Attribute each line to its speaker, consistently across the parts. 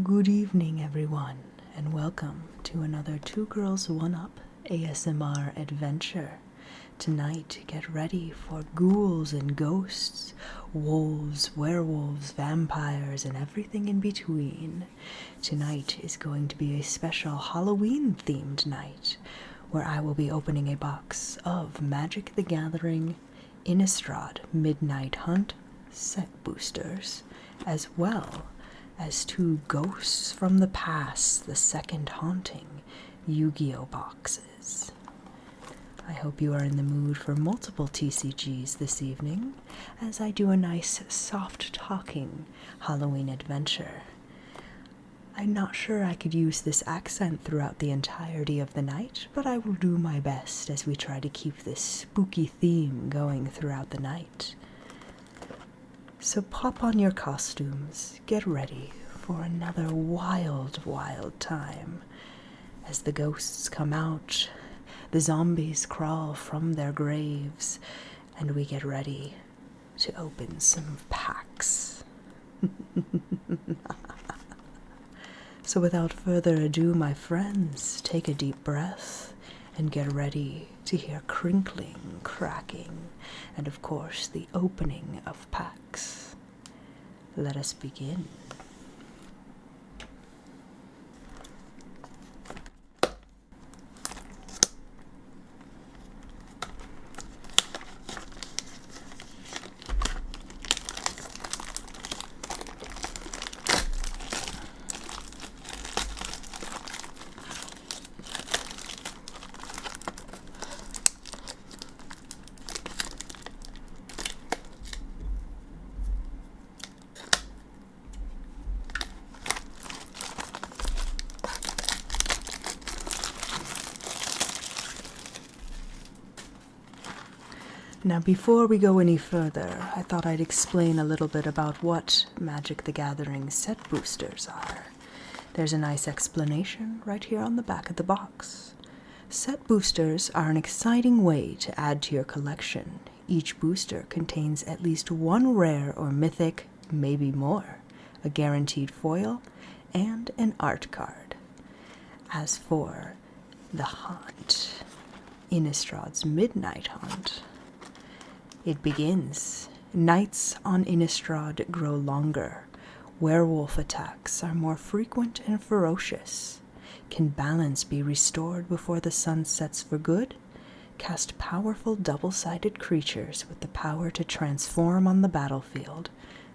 Speaker 1: Good evening, everyone, and welcome to another Two Girls One Up ASMR adventure. Tonight, get ready for ghouls and ghosts, wolves, werewolves, vampires, and everything in between. Tonight is going to be a special Halloween-themed night, where I will be opening a box of Magic the Gathering Innistrad Midnight Hunt set boosters, as well as two Ghosts from the Past, the Second Haunting YGO boxes. I hope you are in the mood for multiple TCGs this evening, as I do a nice, soft-talking Halloween adventure. I'm not sure I could use this accent throughout the entirety of the night, but I will do my best as we try to keep this spooky theme going throughout the night. So pop on your costumes, get ready for another wild, wild time. As the ghosts come out, the zombies crawl from their graves, and we get ready to open some packs. So without further ado, my friends, take a deep breath and get ready to hear crinkling, cracking, and of course the opening of packs. Let us begin. Now, before we go any further, I thought I'd explain a little bit about what Magic the Gathering set boosters are. There's a nice explanation right here on the back of the box. Set boosters are an exciting way to add to your collection. Each booster contains at least one rare or mythic, maybe more, a guaranteed foil, and an art card. As for the hunt, Innistrad's Midnight Hunt, it begins. Nights on Innistrad grow longer. Werewolf attacks are more frequent and ferocious. Can balance be restored before the sun sets for good? Cast powerful double-sided creatures with the power to transform on the battlefield.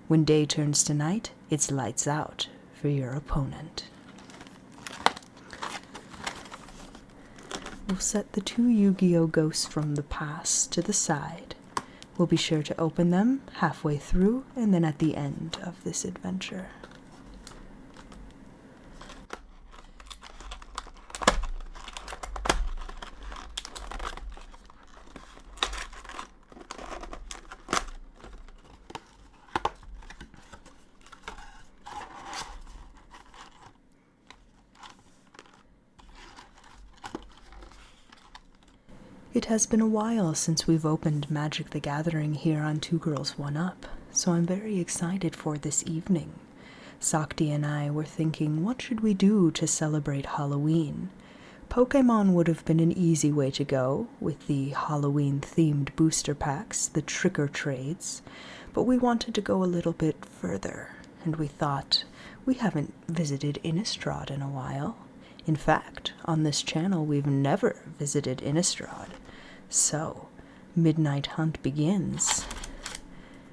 Speaker 1: When day turns to night, it's lights out for your opponent. We'll set the two Yu-Gi-Oh ghosts from the past to the side. We'll be sure to open them halfway through and then at the end of this adventure. It has been a while since we've opened Magic the Gathering here on Two Girls One Up, so I'm very excited for this evening. Sakti and I were thinking, what should we do to celebrate Halloween? Pokemon would have been an easy way to go, with the Halloween-themed booster packs, the trick or trades, but we wanted to go a little bit further, and we thought, we haven't visited Innistrad in a while. In fact, on this channel we've never visited Innistrad. So, Midnight Hunt begins.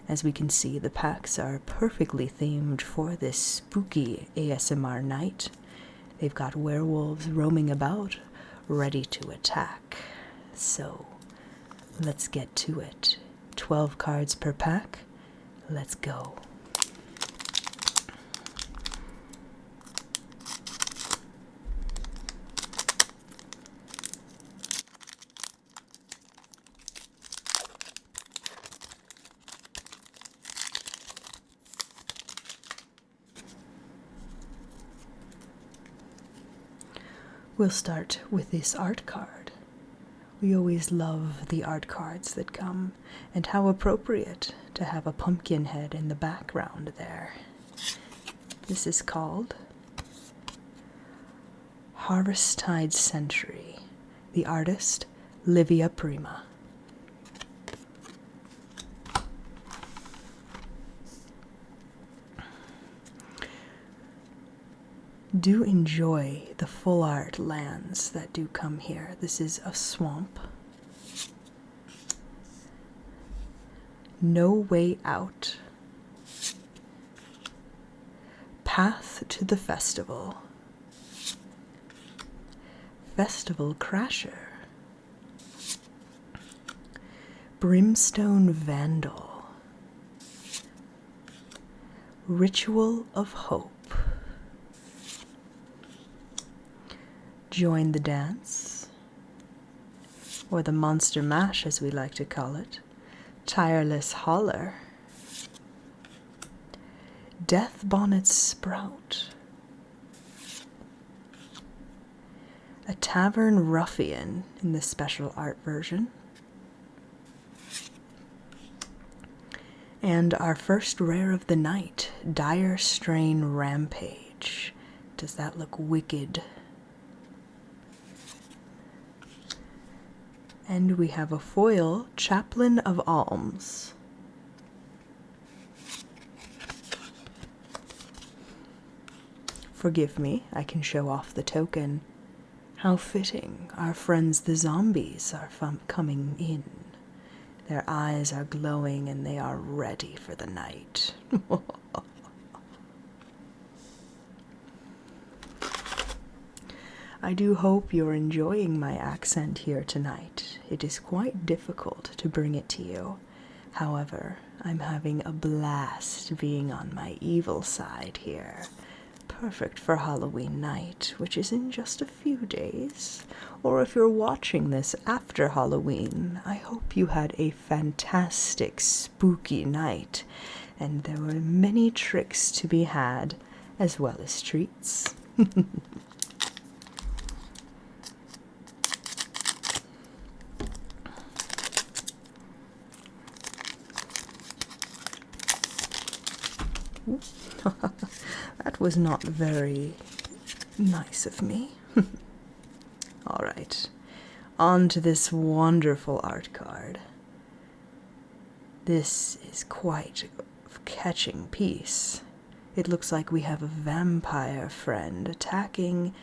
Speaker 1: As we can see, the packs are perfectly themed for this spooky ASMR night. They've got werewolves roaming about, ready to attack. So, let's get to it. 12 cards per pack. Let's go. We'll start with this art card. We always love the art cards that come, and how appropriate to have a pumpkin head in the background there. This is called Harvesttide Sentry. The artist, Livia Prima. Do enjoy the full art lands that do come here. This is a swamp. No Way Out. Path to the Festival. Festival Crasher. Brimstone Vandal. Ritual of Hope. Join the Dance, or the Monster Mash as we like to call it. Tireless Holler. Death Bonnet Sprout. A Tavern Ruffian in the special art version. And our first rare of the night, Dire Strain Rampage. Does that look wicked? And we have a foil, Chaplain of Alms. Forgive me, I can show off the token. How fitting, our friends the zombies are coming in. Their eyes are glowing and they are ready for the night. I do hope you're enjoying my accent here tonight. It is quite difficult to bring it to you. However, I'm having a blast being on my evil side here. Perfect for Halloween night, which is in just a few days. Or if you're watching this after Halloween, I hope you had a fantastic spooky night, and there were many tricks to be had, as well as treats. That was not very nice of me. Alright, on to this wonderful art card. This is quite a catching piece. It looks like we have a vampire friend attacking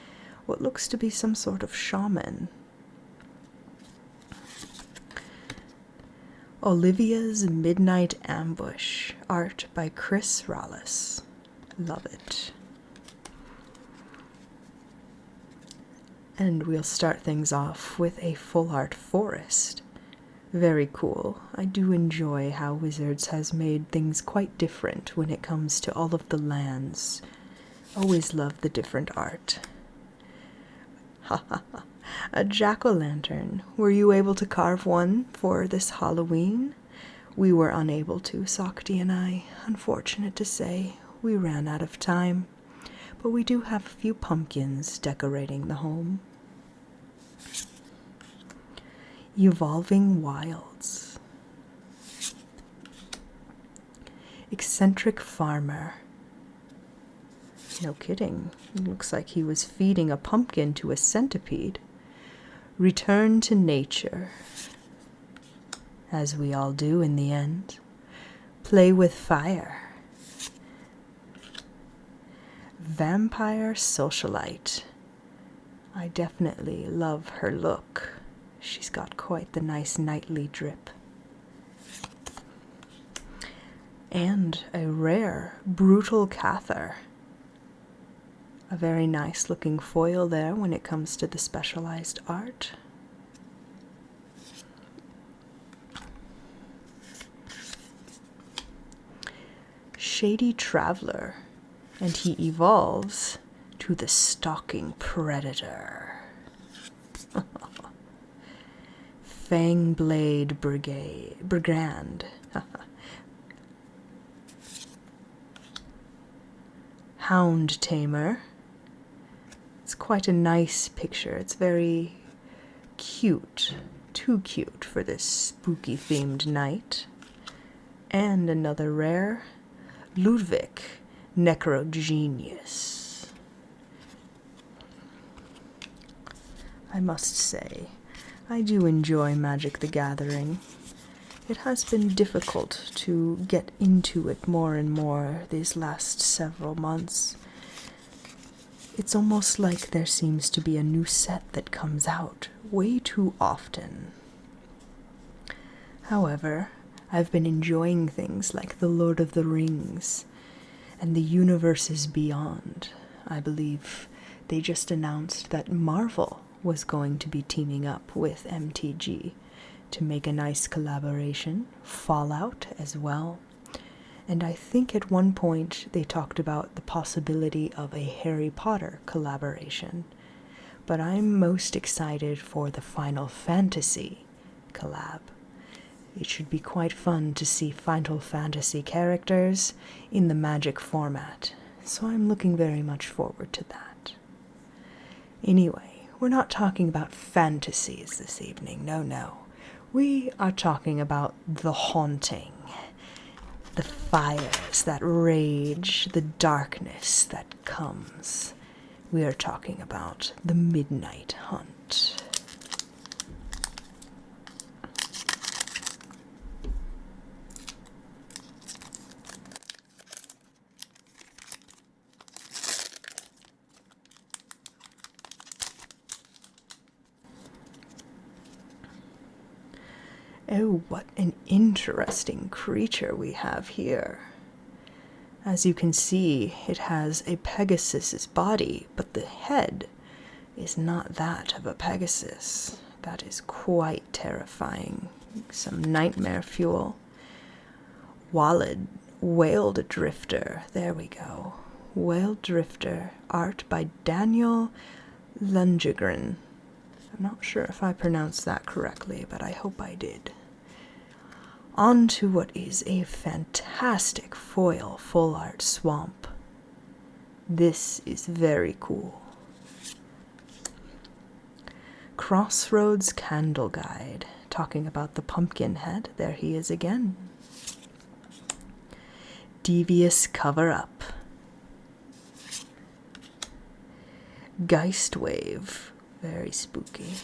Speaker 1: what looks to be some sort of shaman. Olivia's Midnight Ambush, art by Chris Rollis. Love it. And we'll start things off with a full art forest. Very cool. I do enjoy how Wizards has made things quite different when it comes to all of the lands. Always love the different art. Haha. A jack-o'-lantern. Were you able to carve one for this Halloween? We were unable to, Sakti and I. Unfortunate to say, we ran out of time. But we do have a few pumpkins decorating the home. Evolving Wilds. Eccentric Farmer. No kidding. It looks like he was feeding a pumpkin to a centipede. Return to nature. As we all do in the end. Play with fire. Vampire Socialite. I definitely love her look. She's got quite the nice nightly drip. And a rare Brutal Cather. A very nice looking foil there when it comes to the specialized art. Shady Traveler, and he evolves to the Stalking Predator. Fangblade Brigand. Hound Tamer. It's quite a nice picture. It's very cute. Too cute for this spooky themed night. And another rare, Ludwig, Necrogenius. I must say, I do enjoy Magic the Gathering. It has been difficult to get into it more and more these last several months. It's almost like there seems to be a new set that comes out way too often. However, I've been enjoying things like The Lord of the Rings and The Universes Beyond. I believe they just announced that Marvel was going to be teaming up with MTG to make a nice collaboration, Fallout as well. And I think at one point they talked about the possibility of a Harry Potter collaboration. But I'm most excited for the Final Fantasy collab. It should be quite fun to see Final Fantasy characters in the Magic format, so I'm looking very much forward to that. Anyway, we're not talking about fantasies this evening, no. We are talking about the haunting, the fires that rage, the darkness that comes. We are talking about the Midnight Hunt. Oh, what an interesting creature we have here. As you can see, it has a Pegasus's body, but the head is not that of a Pegasus. That is quite terrifying. Some nightmare fuel. Whaled Drifter. There we go. Whaled Drifter. Art by Daniel Lundgren. I'm not sure if I pronounced that correctly, but I hope I did. On to what is a fantastic foil full art swamp. This is very cool. Crossroads Candle Guide, talking about the pumpkin head. There he is again. Devious Cover Up. Geist Wave, very spooky.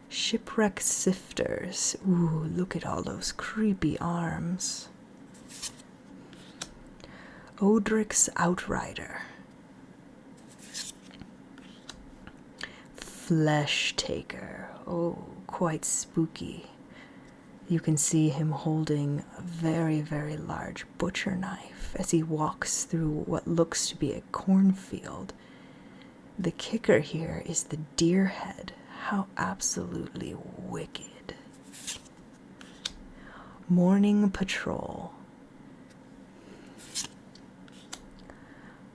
Speaker 1: Shipwreck Sifters. Ooh, look at all those creepy arms. Odric's Outrider. Flesh Taker. Oh, quite spooky. You can see him holding a very, very large butcher knife as he walks through what looks to be a cornfield. The kicker here is the deer head. How absolutely wicked. Morning Patrol.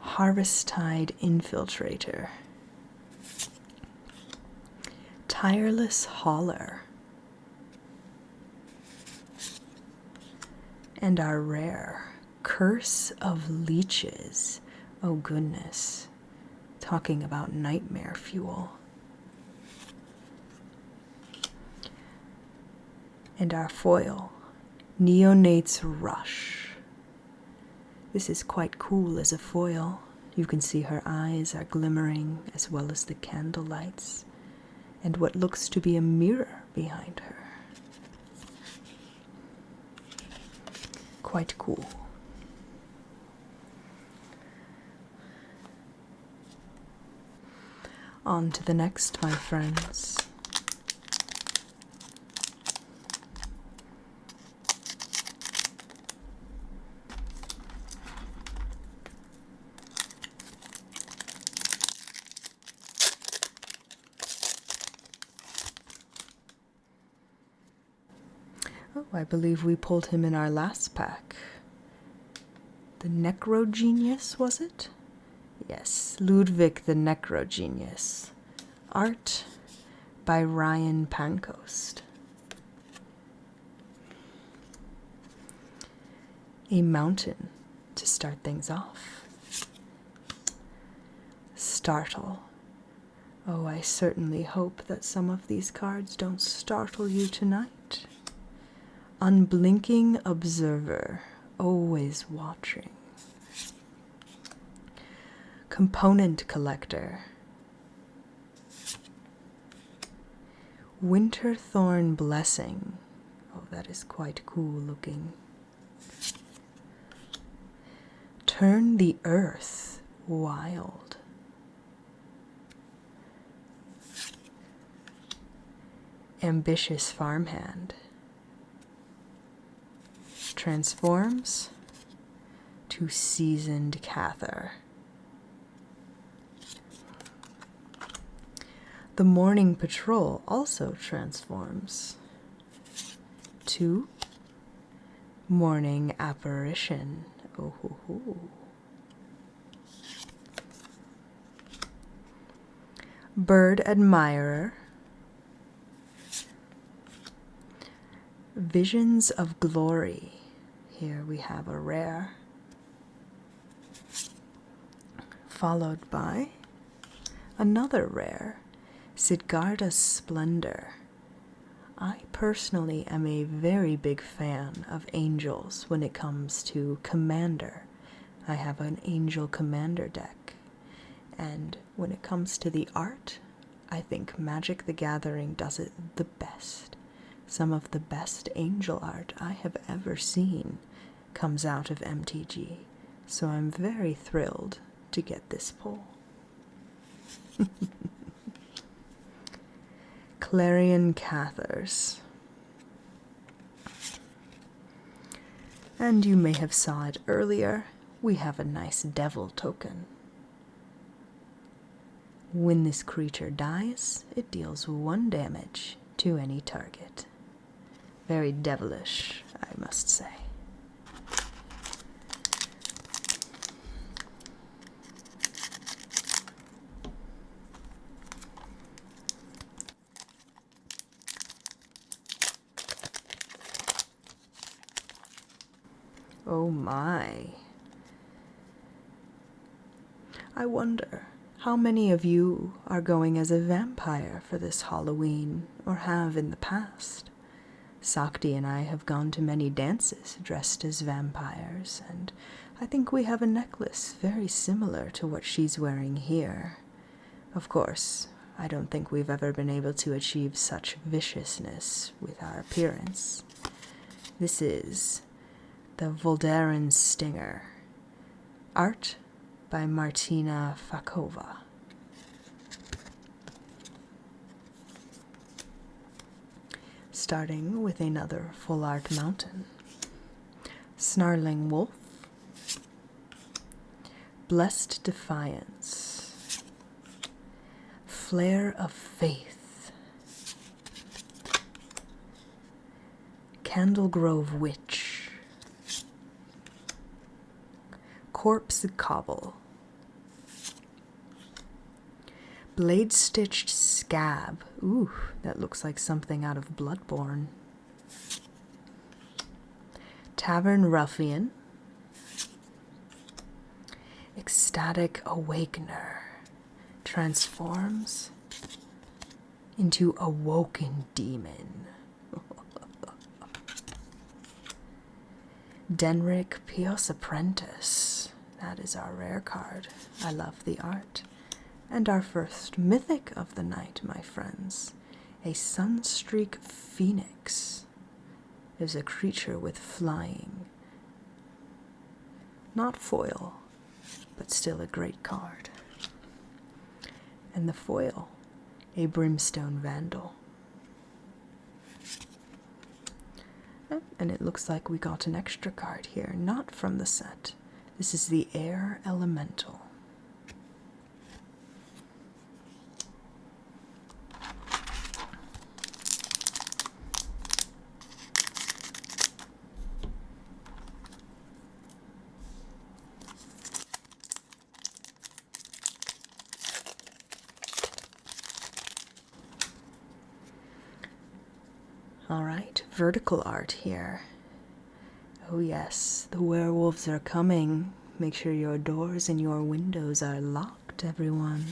Speaker 1: Harvesttide Infiltrator. Tireless Hauler. And our rare Curse of Leeches. Oh goodness. Talking about nightmare fuel. And our foil, Neonate's Rush. This is quite cool as a foil. You can see her eyes are glimmering as well as the candle lights and what looks to be a mirror behind her. Quite cool. On to the next, my friends. Oh, I believe we pulled him in our last pack. The Necrogenius, was it? Yes, Ludwig the Necrogenius. Art by Ryan Pancoast. A mountain to start things off. Startle. Oh, I certainly hope that some of these cards don't startle you tonight. Unblinking Observer, always watching. Component Collector. Winterthorn Blessing. Oh, that is quite cool looking. Turn the Earth Wild. Ambitious Farmhand. Transforms to Seasoned Cather. The Morning Patrol also transforms to Morning Apparition. Oh, ho, ho. Bird Admirer. Visions of Glory. Here we have a rare. Followed by another rare, Sidgarda's Splendor. I personally am a very big fan of angels when it comes to Commander. I have an Angel Commander deck, and when it comes to the art, I think Magic the Gathering does it the best. Some of the best angel art I have ever seen comes out of MTG, so I'm very thrilled to get this pull. Clarion Cathars. And you may have saw it earlier, we have a nice devil token. When this creature dies, it deals 1 damage to any target. Very devilish, I must say. Oh my. I wonder how many of you are going as a vampire for this Halloween, or have in the past. Sakti and I have gone to many dances dressed as vampires, and I think we have a necklace very similar to what she's wearing here. Of course, I don't think we've ever been able to achieve such viciousness with our appearance. This is the Voldarin Stinger. Art by Martina Fakova. Starting with another full art mountain. Snarling Wolf. Blessed Defiance. Flare of Faith. Candlegrove Witch. Corpse Cobble. Blade-stitched Scab. Ooh, that looks like something out of Bloodborne. Tavern Ruffian. Ecstatic Awakener. Transforms into Awoken Demon. Denric Pios Apprentice. That is our rare card. I love the art. And our first mythic of the night, my friends. A Sunstreak Phoenix. Is a creature with flying. Not foil, but still a great card. And the foil, a Brimstone Vandal. And it looks like we got an extra card here, not from the set. This is the Air Elemental. Alright, vertical art here. Oh yes, the werewolves are coming. Make sure your doors and your windows are locked, everyone.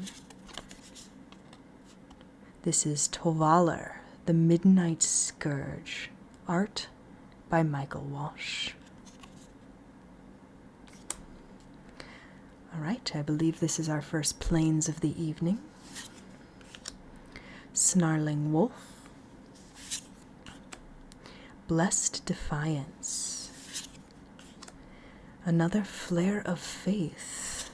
Speaker 1: This is Tovaler, the Midnight Scourge. Art by Michael Walsh. Alright, I believe this is our first planes of the evening. Snarling Wolf. Blessed Defiance. Another Flare of Faith.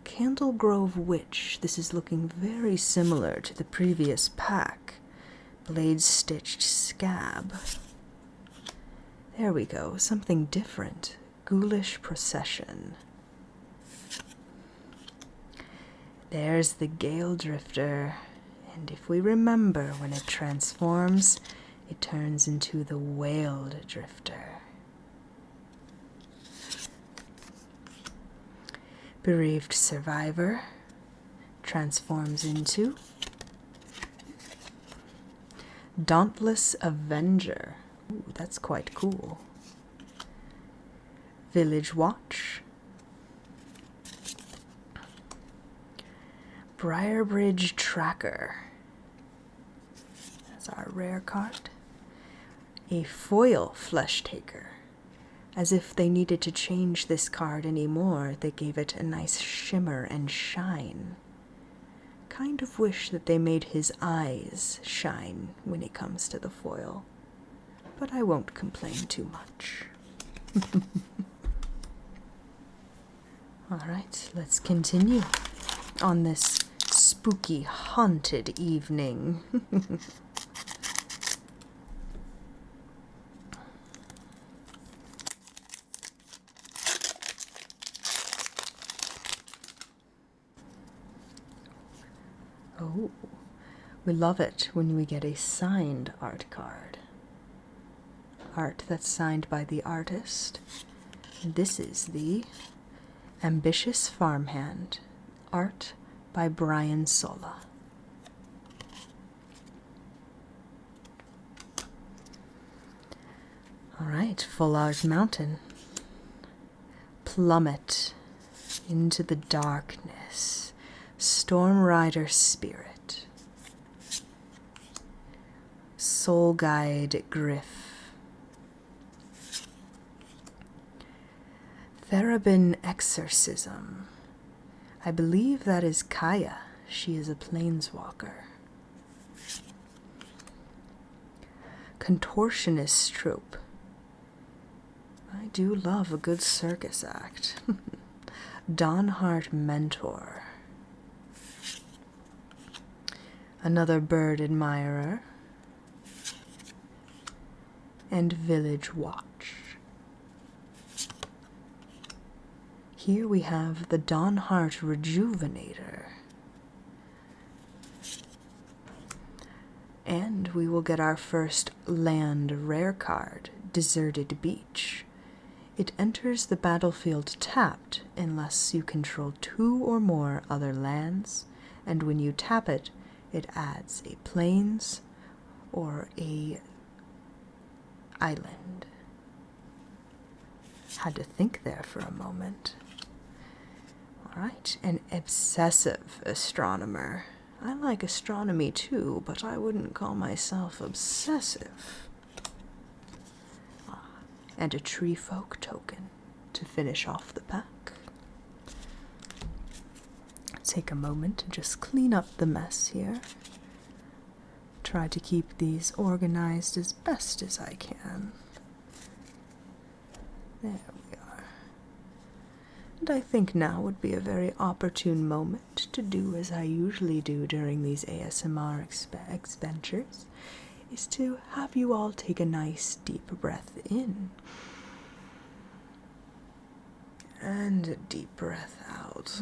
Speaker 1: Candlegrove Witch. This is looking very similar to the previous pack. Blade Stitched Scab. There we go, something different. Ghoulish Procession. There's the Gale Drifter, and if we remember, when it transforms, it turns into the Whaled Drifter. Bereaved Survivor transforms into Dauntless Avenger. Ooh, that's quite cool. Village Watch. Briarbridge Tracker. That's our rare card. A Foil Flesh Taker. As if they needed to change this card anymore, they gave it a nice shimmer and shine. Kind of wish that they made his eyes shine when it comes to the foil. But I won't complain too much. Alright, let's continue on this spooky, haunted evening. Oh, we love it when we get a signed art card. Art that's signed by the artist. This is the Ambitious Farmhand, art by Brian Sola. Alright, Full Art Mountain. Plummet into the darkness. Storm Rider Spirit. Soul Guide Griff. Therabin Exorcism. I believe that is Kaya. She is a planeswalker. Contortionist Trope. I do love a good circus act. Dawnheart Mentor. Another Bird Admirer. And Village Watch. Here we have the Dawnheart Rejuvenator. And we will get our first land rare card, Deserted Beach. It enters the battlefield tapped unless you control 2 or more other lands, and when you tap it, it adds a plains or a island. Had to think there for a moment. Alright, an Obsessive Astronomer. I like astronomy too, but I wouldn't call myself obsessive. And a Tree Folk token to finish off the pack. Take a moment to just clean up the mess here. Try to keep these organized as best as I can. There we are. And I think now would be a very opportune moment to do as I usually do during these ASMR adventures, is to have you all take a nice deep breath in. And a deep breath out.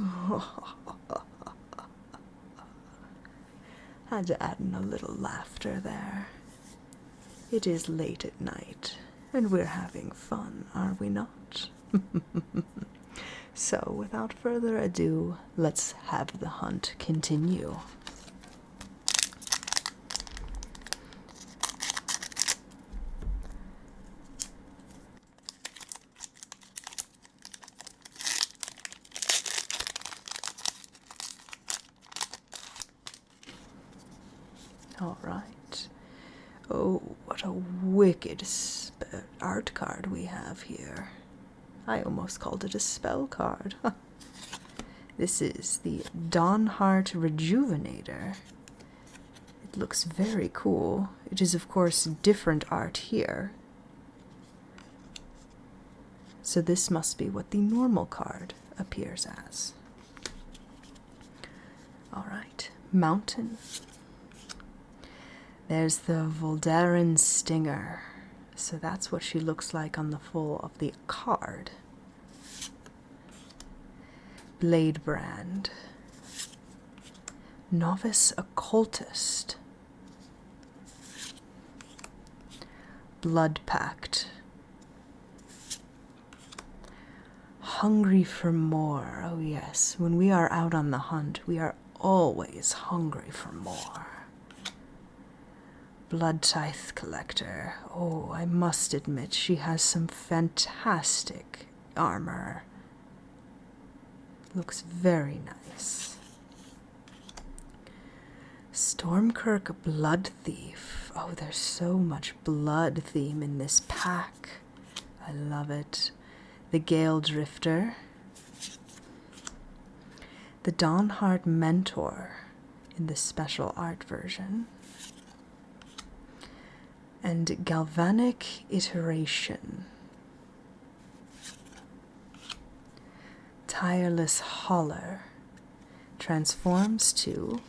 Speaker 1: Had to add in a little laughter there. It is late at night, and we're having fun, are we not? So, without further ado, let's have the hunt continue. All right. Oh, what a wicked art card we have here. I almost called it a spell card. This is the Dawnheart Rejuvenator. It looks very cool. It is, of course, different art here. So this must be what the normal card appears as. Alright, Mountain. There's the Voldaren Stinger. So that's what she looks like on the full of the card. Bladebrand. Novice Occultist. Blood Pact. Hungry for more. Oh yes, when we are out on the hunt, we are always hungry for more. Blood Tithe Collector. Oh, I must admit, she has some fantastic armor. Looks very nice. Stormkirk Blood Thief. Oh, there's so much blood theme in this pack. I love it. The Gale Drifter. The Dawnheart Mentor in the special art version. And Galvanic Iteration. Tireless Hauler transforms to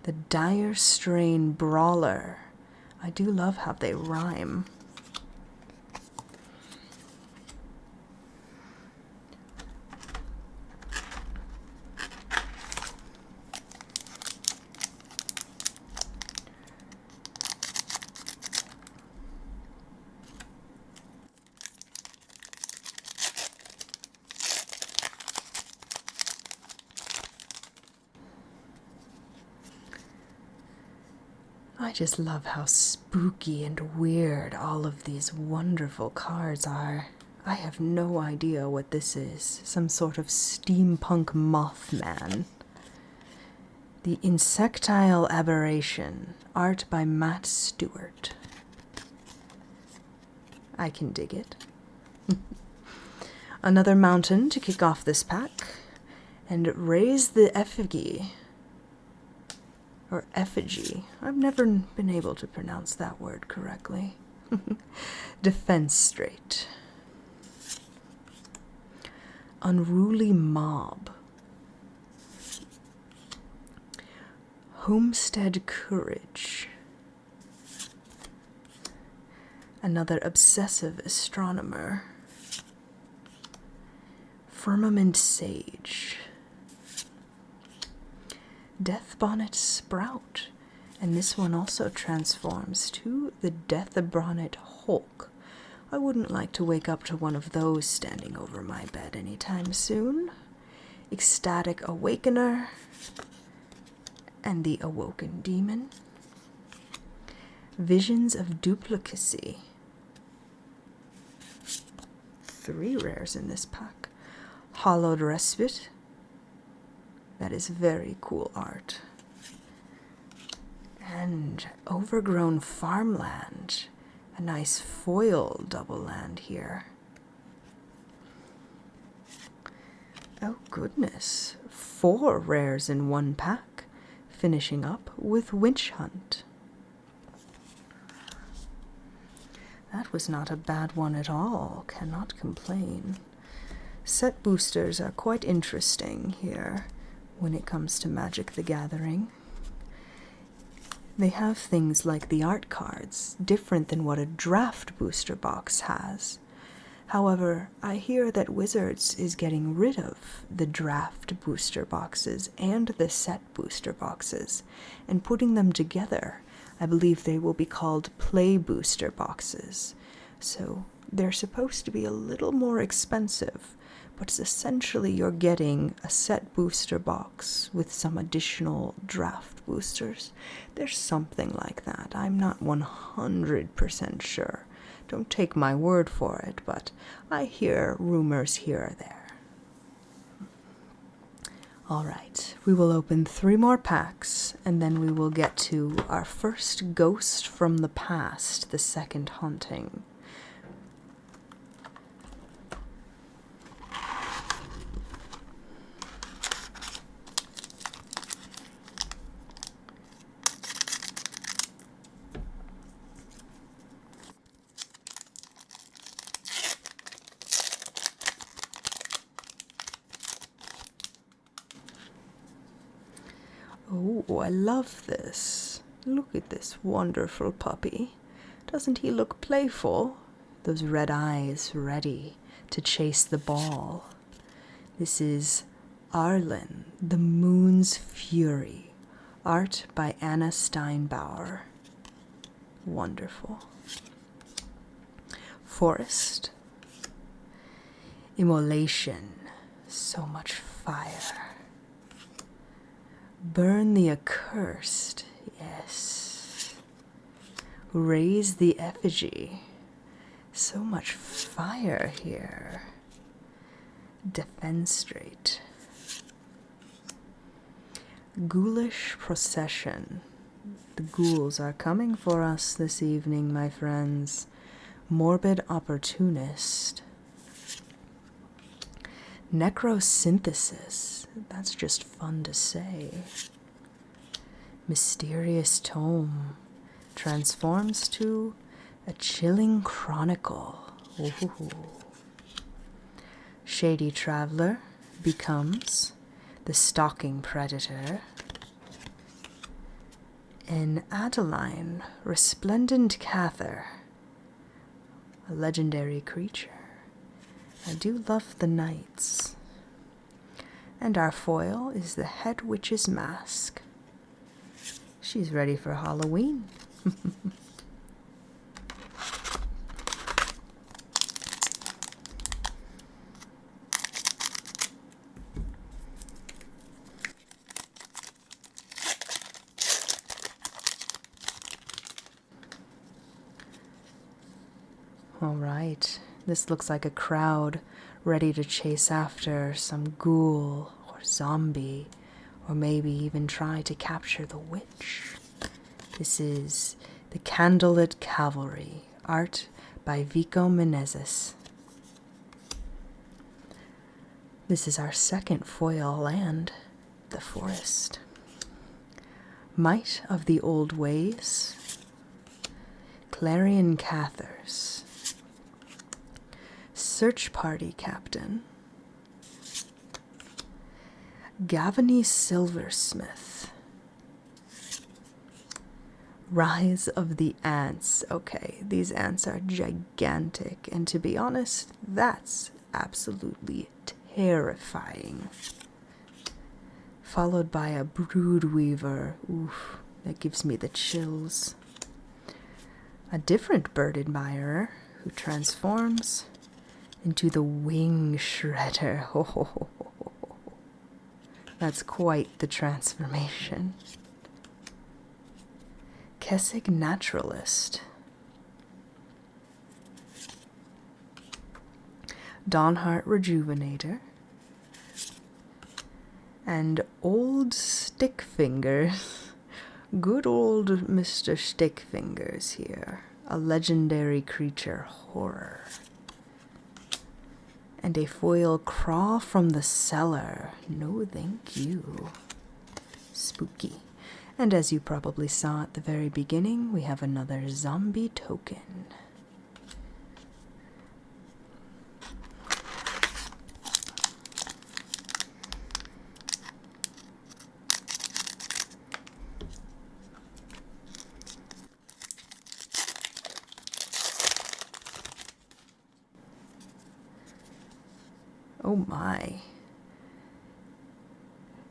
Speaker 1: the Dire Strain Brawler. I do love how they rhyme. I just love how spooky and weird all of these wonderful cards are. I have no idea what this is. Some sort of steampunk Mothman. The Insectile Aberration. Art by Matt Stewart. I can dig it. Another mountain to kick off this pack. And raise the effigy. Or effigy. I've never been able to pronounce that word correctly. Defense Straight. Unruly Mob. Homestead Courage. Another Obsessive Astronomer. Firmament Sage. Deathbonnet Sprout, and this one also transforms to the Deathbonnet Hulk. I wouldn't like to wake up to one of those standing over my bed anytime soon. Ecstatic Awakener, and the Awoken Demon. Visions of Duplicacy. 3 rares in this pack. Hollowed Respite. That is very cool art. And Overgrown Farmland. A nice foil double land here. Oh goodness. 4 rares in one pack. Finishing up with Witch Hunt. That was not a bad one at all. Cannot complain. Set boosters are quite interesting here. When it comes to Magic the Gathering. They have things like the art cards, different than what a draft booster box has. However, I hear that Wizards is getting rid of the draft booster boxes and the set booster boxes, and putting them together. I believe they will be called play booster boxes. So they're supposed to be a little more expensive, but essentially you're getting a set booster box with some additional draft boosters. There's something like that. I'm not 100% sure. Don't take my word for it, but I hear rumors here or there. Alright, we will open 3 more packs, and then we will get to our first Ghost from the Past, the second haunting. I love this. Look at this wonderful puppy. Doesn't he look playful? Those red eyes ready to chase the ball. This is Arlen, the Moon's Fury. Art by Anna Steinbauer. Wonderful. Forest. Immolation. So much fire. Burn the accursed. Yes. Raise the effigy. So much fire here. Defenestrate. Ghoulish procession. The ghouls are coming for us this evening, my friends. Morbid opportunist. Necrosynthesis. That's just fun to say. Mysterious tome. Transforms to a chilling chronicle. Ooh. Shady traveler becomes the stalking predator. An Adeline resplendent cather. A legendary creature. I do love the knights. And our foil is the head witch's mask. She's ready for Halloween. All right, this looks like a crowd ready to chase after some ghoul or zombie, or maybe even try to capture the witch. This is the Candlelit Cavalry, art by Vico Menezes. This is our second foil land, the forest. Might of the Old Ways, Clarion Cathars, Search Party Captain, Gavany Silversmith, Rise of the Ants. Okay, these ants are gigantic, and to be honest, that's absolutely terrifying. Followed by a Broodweaver. Oof, that gives me the chills. A different bird admirer who transforms into the Wing Shredder. Oh, that's quite the transformation. Kessig Naturalist. Dawnheart Rejuvenator. And Old Stickfingers. Good old Mr. Stickfingers here. A legendary creature horror. And a foil Crawl from the Cellar. No thank you. Spooky. And as you probably saw at the very beginning, we have another zombie token. Oh my.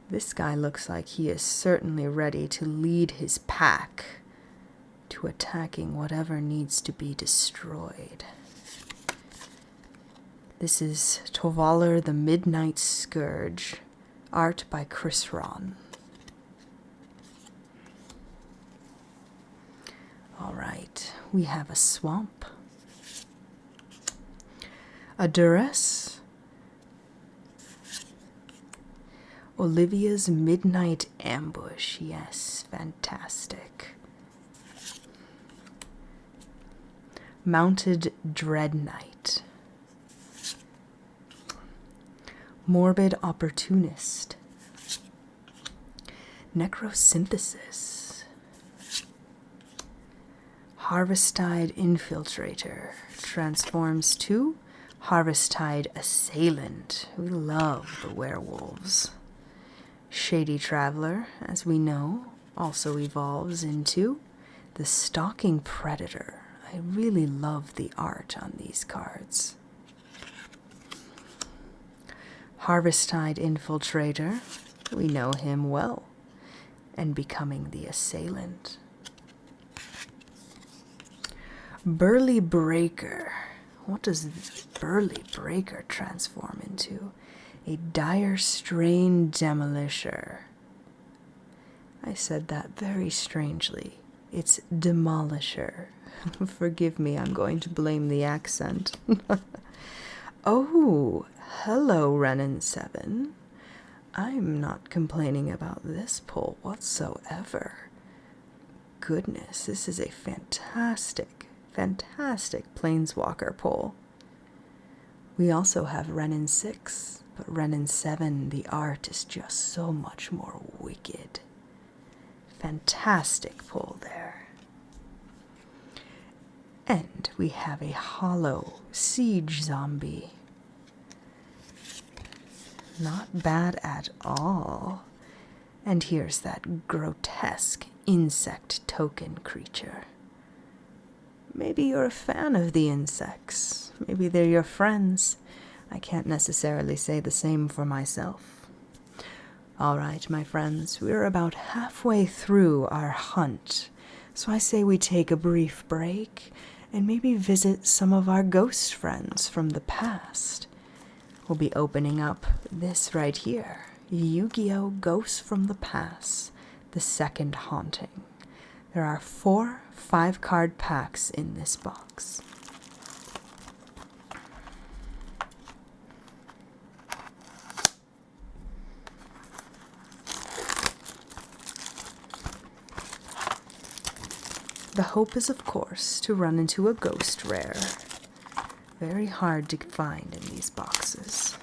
Speaker 1: This guy looks like he is certainly ready to lead his pack to attacking whatever needs to be destroyed. This is Tovaler the Midnight Scourge, art by Chris Ron. Alright, we have a swamp, a duress, Olivia's Midnight Ambush. Yes, fantastic. Mounted Dread Knight. Morbid Opportunist. Necrosynthesis. Harvesttide Infiltrator. Transforms to Harvesttide Assailant. We love the werewolves. Shady Traveler, as we know, also evolves into the Stalking Predator. I really love the art on these cards. Harvesttide Infiltrator, we know him well, and becoming the Assailant. Burly Breaker. What does Burly Breaker transform into? A Dire Strain Demolisher. I said that very strangely. It's Demolisher. Forgive me, I'm going to blame the accent. Oh, hello, Renin7. I'm not complaining about this pull whatsoever. Goodness, this is a fantastic Planeswalker pull. We also have Renin 6, but Renin 7, the art is just so much more wicked. Fantastic pull there. And we have a hollow siege zombie. Not bad at all. And here's that grotesque insect token creature. Maybe you're a fan of the insects. Maybe they're your friends. I can't necessarily say the same for myself. All right, my friends, we're about halfway through our hunt. So I say we take a brief break and maybe visit some of our ghost friends from the past. We'll be opening up this right here, Yu-Gi-Oh! Ghosts from the Past, the second haunting. There are 4 5-card packs in this box. The hope is, of course, to run into a ghost rare. Very hard to find in these boxes.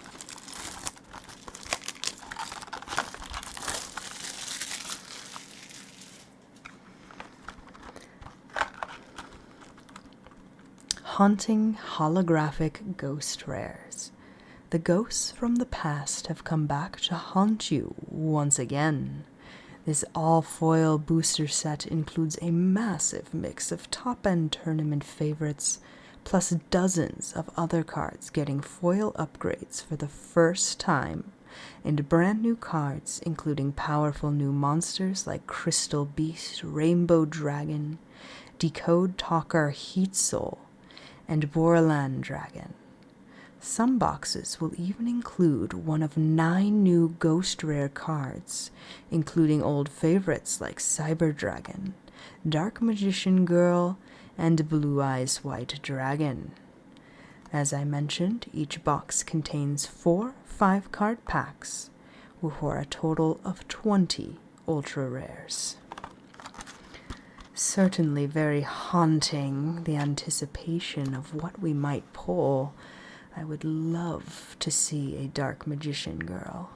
Speaker 1: Haunting holographic ghost rares. The ghosts from the past have come back to haunt you once again. This all-foil booster set includes a massive mix of top-end tournament favorites, plus dozens of other cards getting foil upgrades for the first time, and brand new cards including powerful new monsters like Crystal Beast, Rainbow Dragon, Decode Talker Heat Soul, and Borland Dragon. Some boxes will even include one of 9 new ghost rare cards, including old favorites like Cyber Dragon, Dark Magician Girl, and Blue Eyes White Dragon. As I mentioned, each box contains 4 5-card packs, for a total of 20 ultra rares. Certainly very haunting, the anticipation of what we might pull. I would love to see a Dark Magician Girl.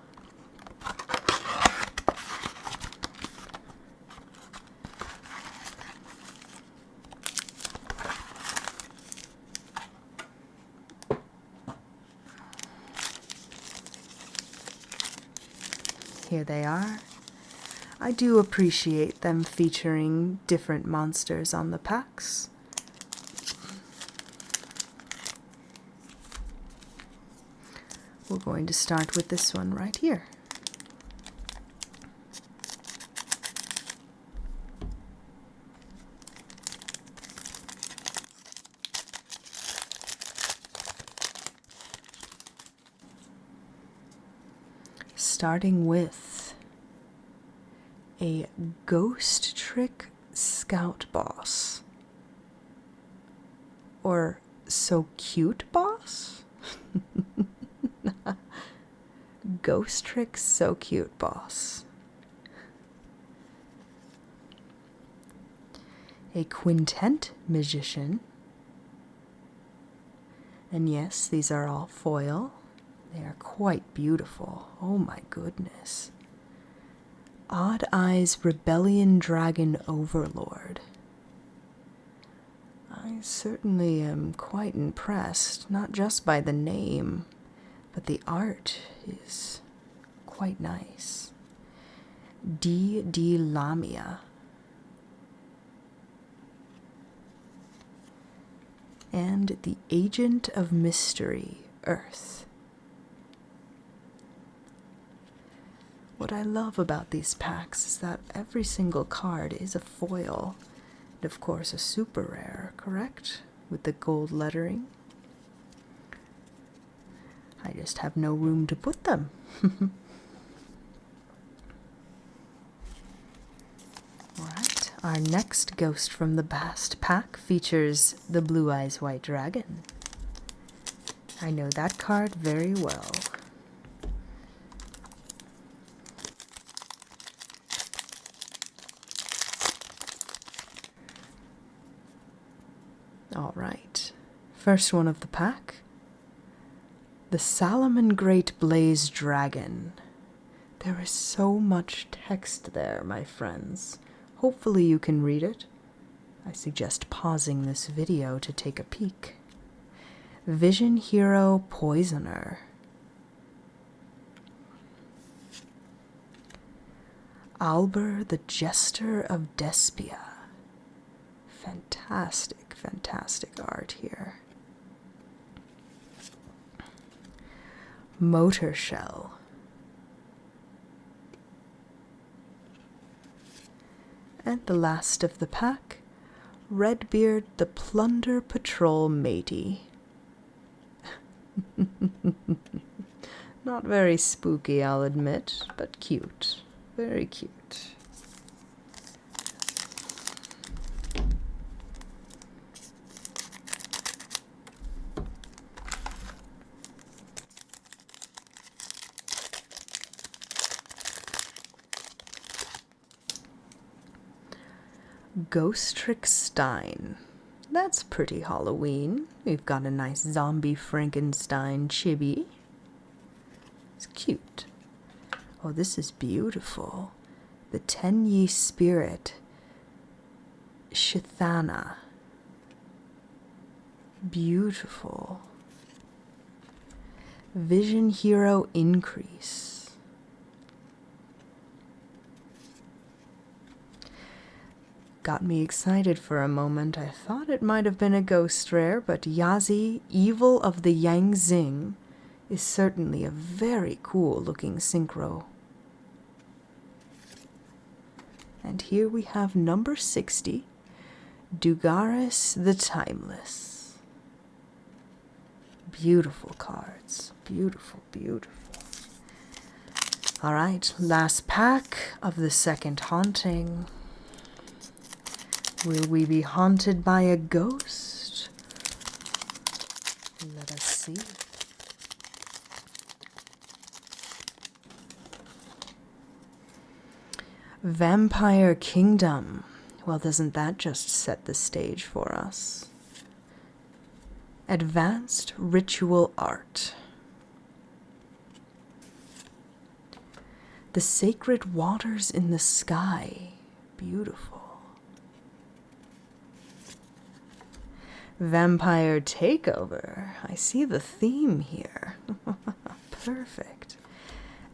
Speaker 1: Here they are. I do appreciate them featuring different monsters on the packs. We're going to start with this one right here. Starting with a Ghost Trick Scout Boss. Or So Cute Boss? Ghost Trick So Cute Boss. A Quintet Magician. And yes, these are all foil. They are quite beautiful. Oh my goodness. Odd Eyes Rebellion Dragon Overlord. I certainly am quite impressed, not just by the name, but the art is quite nice. D. Lamia. And the Agent of Mystery, Earth. What I love about these packs is that every single card is a foil, and of course a super rare, correct? With the gold lettering. I just have no room to put them. Alright, our next Ghost from the Past pack features the Blue Eyes White Dragon. I know that card very well. Alright, first one of the pack. The Salomon Great Blaze Dragon. There is so much text there, my friends. Hopefully you can read it. I suggest pausing this video to take a peek. Vision Hero Poisoner. Albur the Jester of Despia. Fantastic, fantastic art here. Motor Shell. And the last of the pack, Redbeard the Plunder Patrol Matey. Not very spooky, I'll admit, but cute. Very cute. Ghostrick Stein. That's pretty Halloween. We've got a nice zombie Frankenstein chibi. It's cute. Oh, this is beautiful. The Tenyi Spirit Shithana. Beautiful. Vision Hero Increase. Got me excited for a moment. I thought it might have been a ghost rare, but Yazi, Evil of the Yang Xing, is certainly a very cool looking synchro. And here we have number 60, Dugaris the Timeless. Beautiful cards. Beautiful, beautiful. Alright, last pack of the second haunting. Will we be haunted by a ghost? Let us see. Vampire Kingdom. Well, doesn't that just set the stage for us? Advanced Ritual Art. The Sacred Waters in the Sky. Beautiful. Vampire Takeover. I see the theme here. Perfect.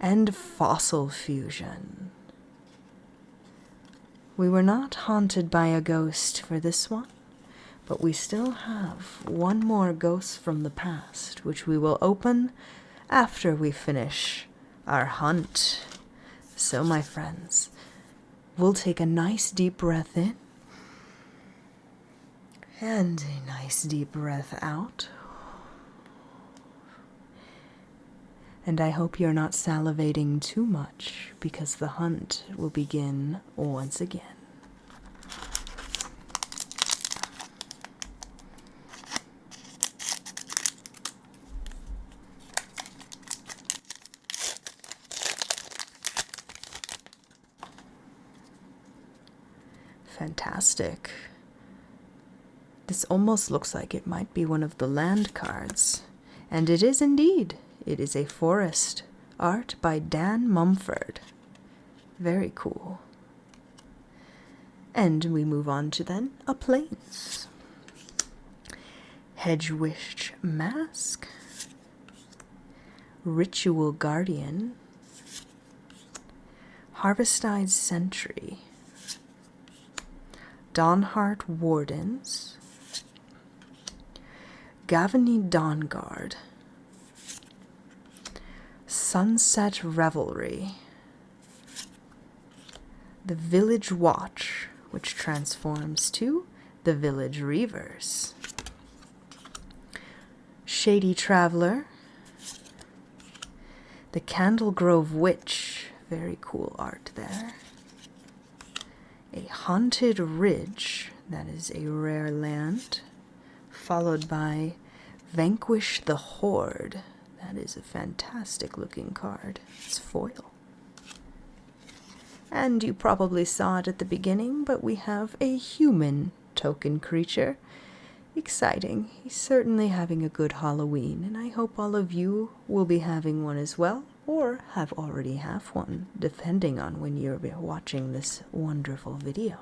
Speaker 1: And Fossil Fusion. We were not haunted by a ghost for this one, but we still have one more ghost from the past, which we will open after we finish our hunt. So, my friends, we'll take a nice deep breath in and a nice deep breath out. And I hope you're not salivating too much, because the hunt will begin once again. Fantastic. This almost looks like it might be one of the land cards. And it is indeed. It is a forest. Art by Dan Mumford. Very cool. And we move on to then a plains. Hedgewish Mask. Ritual Guardian. Harvestide Sentry, Dawnheart Wardens, Gavany Dawnguard, Sunset Revelry, the Village Watch, which transforms to the Village Reavers, Shady Traveler, the Candle Grove Witch, very cool art there, a Haunted Ridge, that is a rare land, followed by Vanquish the Horde. That is a fantastic looking card. It's foil. And you probably saw it at the beginning, but we have a human token creature. Exciting. He's certainly having a good Halloween, and I hope all of you will be having one as well, or have already have one, depending on when you're watching this wonderful video.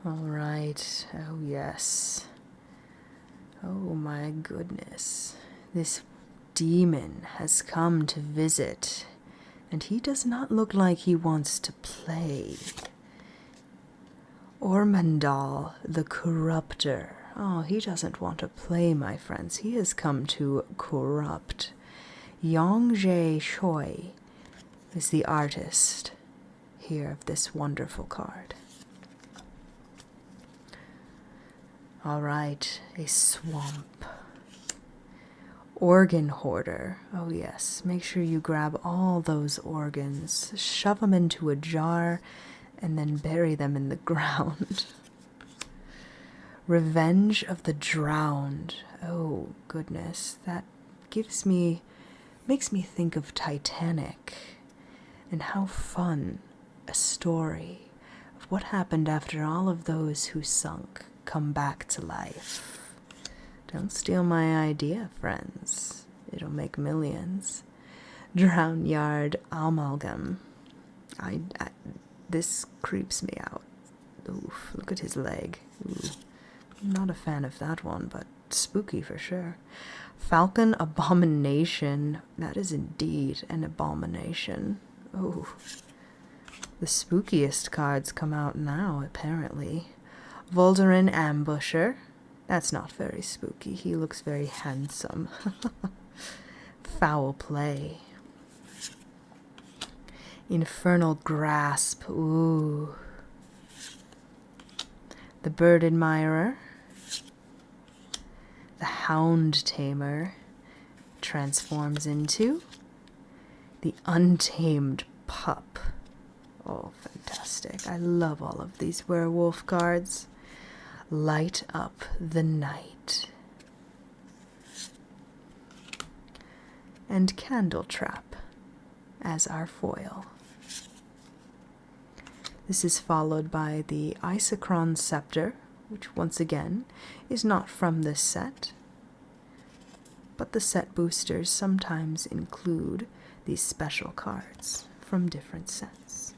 Speaker 1: All right. Oh, yes. Oh, my goodness. This demon has come to visit, and he does not look like he wants to play. Ormandal, the Corruptor. Oh, he doesn't want to play, my friends. He has come to corrupt. Yongjae Choi is the artist here of this wonderful card. All right, a swamp. Organ hoarder. Oh yes, make sure you grab all those organs, shove them into a jar, and then bury them in the ground. Revenge of the drowned. Oh goodness, that makes me think of Titanic and how fun a story of what happened after all of those who sunk come back to life. Don't steal my idea, friends. It'll make millions. Drown Yard Amalgam. This creeps me out. Oof, look at his leg. Ooh. I'm not a fan of that one, but spooky for sure. Falcon Abomination. That is indeed an abomination. Oh, the spookiest cards come out now, apparently. Volderin Ambusher. That's not very spooky. He looks very handsome. Foul Play. Infernal Grasp. Ooh. The Bird Admirer. The Hound Tamer transforms into the Untamed Pup. Oh, fantastic. I love all of these werewolf cards. Light Up the Night. And Candle Trap as our foil. This is followed by the Isochron Scepter, which once again is not from this set, but the set boosters sometimes include these special cards from different sets.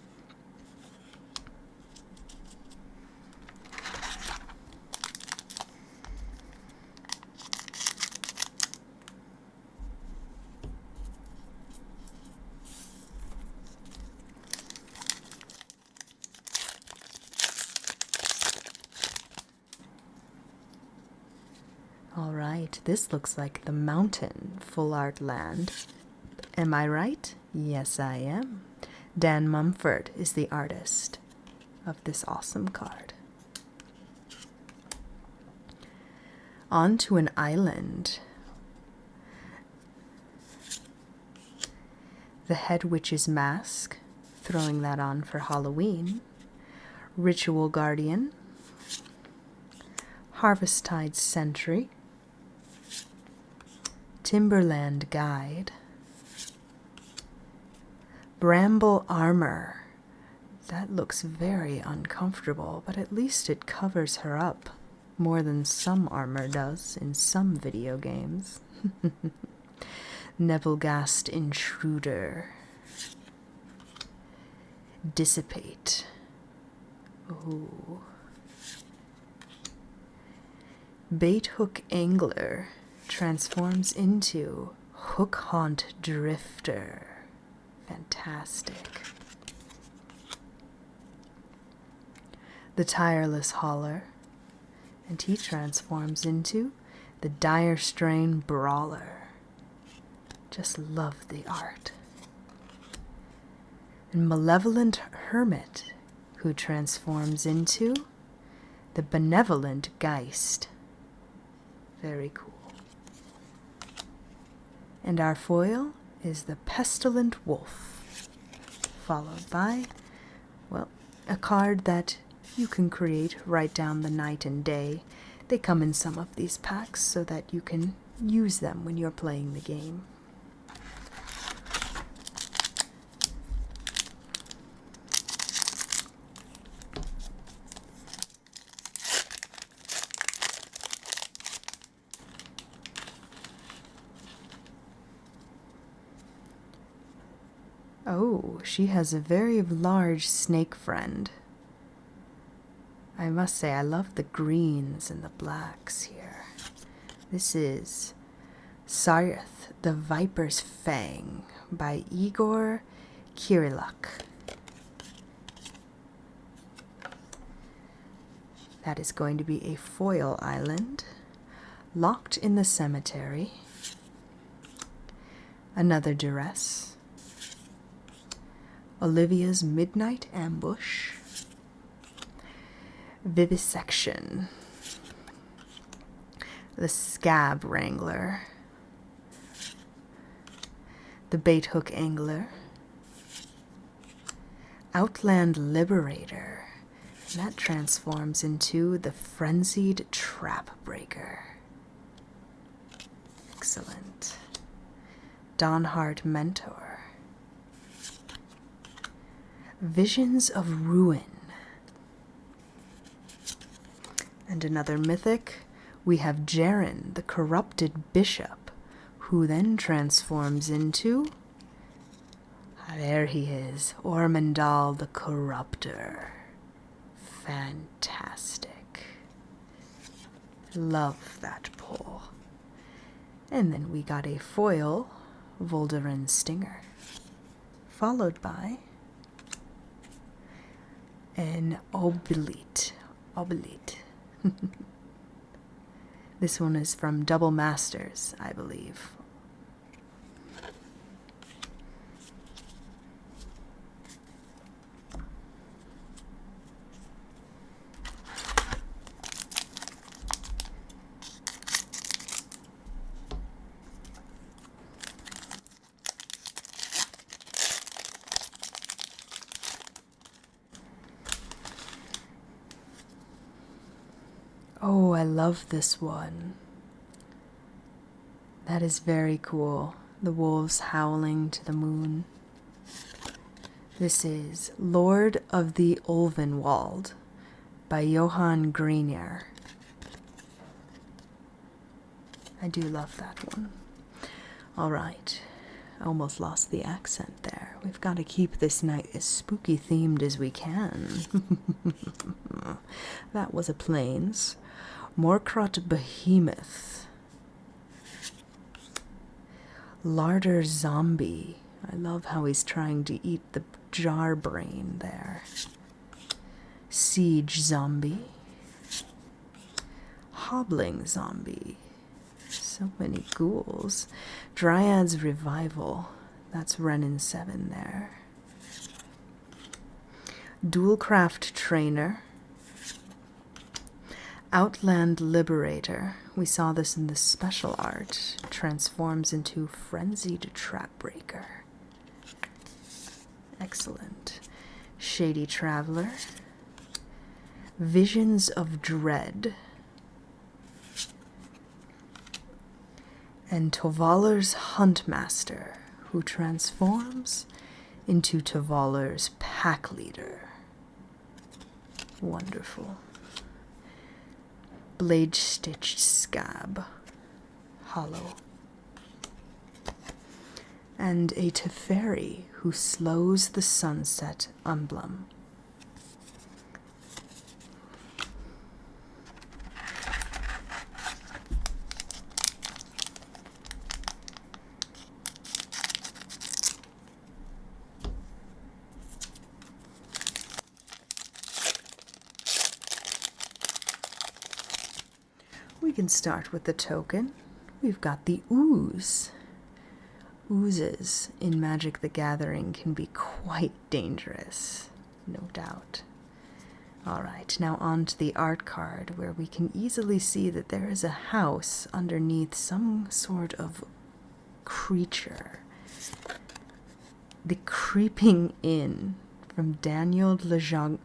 Speaker 1: All right, this looks like the Mountain Full Art Land. Am I right? Yes, I am. Dan Mumford is the artist of this awesome card. On to an island. The Head Witch's Mask, throwing that on for Halloween. Ritual Guardian. Harvesttide Sentry. Timberland Guide. Bramble Armor. That looks very uncomfortable, but at least it covers her up. more than some armor does in some video games. Nebelgast Intruder. Dissipate. Ooh. Bait Hook Angler transforms into Hook Haunt Drifter. Fantastic. The Tireless Hauler, and he transforms into the Dire Strain Brawler. Just love the art. And Malevolent Hermit, who transforms into the Benevolent Geist. Very cool. And our foil is the Pestilent Wolf, followed by, well, a card that you can create right down the night and day. They come in some of these packs so that you can use them when you're playing the game. Oh, she has a very large snake friend. I must say, I love the greens and the blacks here. This is Sarith, the Viper's Fang by Igor Kiriluk. That is going to be a foil island, locked in the cemetery. Another duress. Olivia's Midnight Ambush. Vivisection. The Scab Wrangler. The Bait Hook Angler. Outland Liberator. And that transforms into the Frenzied Trap Breaker. Excellent. Dawnheart Mentor. Visions of Ruin. And another mythic, we have Jaren, the Corrupted Bishop, who then transforms into, there he is, Ormondal the Corruptor. Fantastic. Love that pull. And then we got a foil, Voldarin Stinger, followed by an Oblite. This one is from Double Masters, I believe. Oh, I love this one. That is very cool. The wolves howling to the moon. This is Lord of the Ulvenwald by Johann Grenier. I do love that one. All right. I almost lost the accent there. We've got to keep this night as spooky themed as we can. That was a Plains. Morkrot Behemoth. Larder Zombie. I love how he's trying to eat the jar brain there. Siege Zombie. Hobbling Zombie. So many ghouls. Dryad's Revival. That's Renin 7 there. Dualcraft Trainer. Outland Liberator. We saw this in the special art. Transforms into Frenzied Trap Breaker. Excellent. Shady Traveler. Visions of Dread. And Tovaler's Huntmaster, who transforms into Tovaler's Pack Leader. Wonderful. blade-stitched scab, hollow, and a Teferi who slows the sunset emblem. We can start with the token. We've got the ooze. Oozes in Magic the Gathering can be quite dangerous, no doubt. Alright, now on to the art card, where we can easily see that there is a house underneath some sort of creature. The Creeping Inn from Daniel Legengren.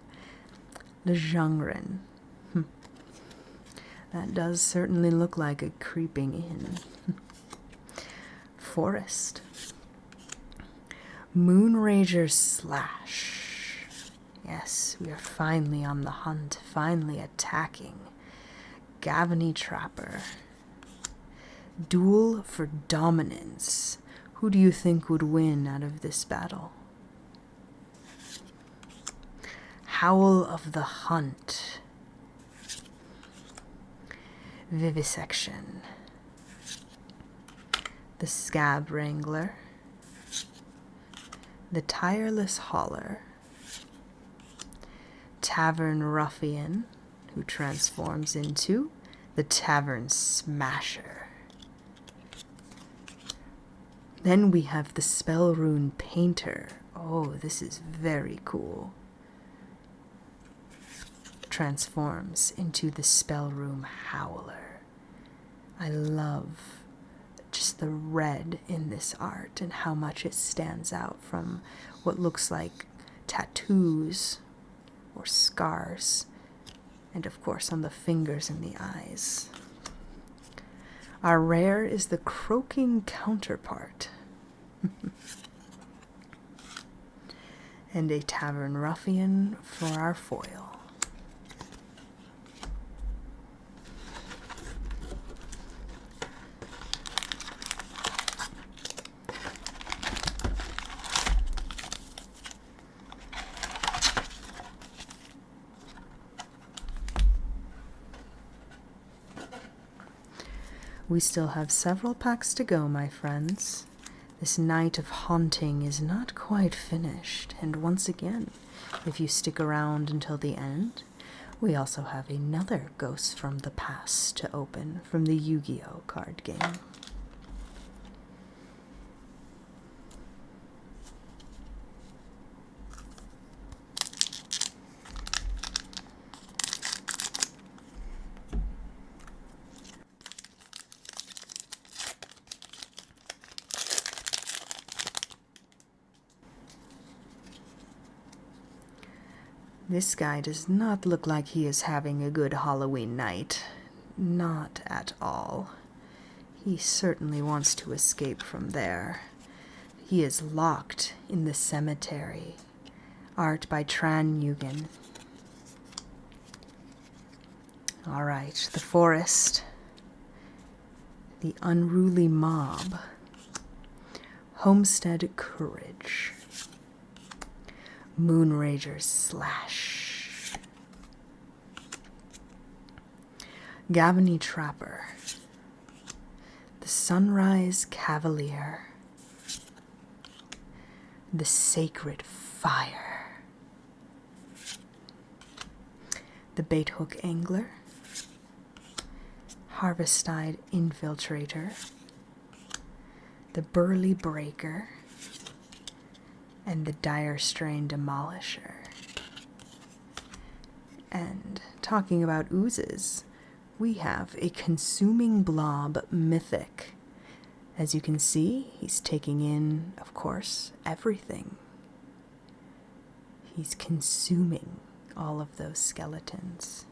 Speaker 1: That does certainly look like a creeping inn. Forest. Moonrager Slash. Yes, we are finally on the hunt, finally attacking. Gavany Trapper. Duel for Dominance. Who do you think would win out of this battle? Howl of the Hunt. Vivisection. The Scab Wrangler. The Tireless Hauler. Tavern Ruffian, who transforms into the Tavern Smasher. Then we have the Spellrune Painter. Oh, this is very cool. Transforms into the Spellroom Howler. I love just the red in this art and how much it stands out from what looks like tattoos or scars, and of course on the fingers and the eyes. Our rare is the Croaking Counterpart. And a Tavern Ruffian for our foil. We still have several packs to go, my friends. This night of haunting is not quite finished, and once again, if you stick around until the end, we also have another Ghost from the Past to open from the YGO card game. This guy does not look like he is having a good Halloween night. Not at all. He certainly wants to escape from there. He is locked in the cemetery. Art by Tran Mugen. Alright, the forest. The unruly mob. Homestead Courage. Moonrager Slash. Gavany Trapper. The Sunrise Cavalier. The Sacred Fire. The Baithook Angler. Harvestide Infiltrator. The Burly Breaker. And the Dire Strain Demolisher. And talking about oozes, we have a Consuming Blob Mythic. As you can see, he's taking in, of course, everything. He's consuming all of those skeletons.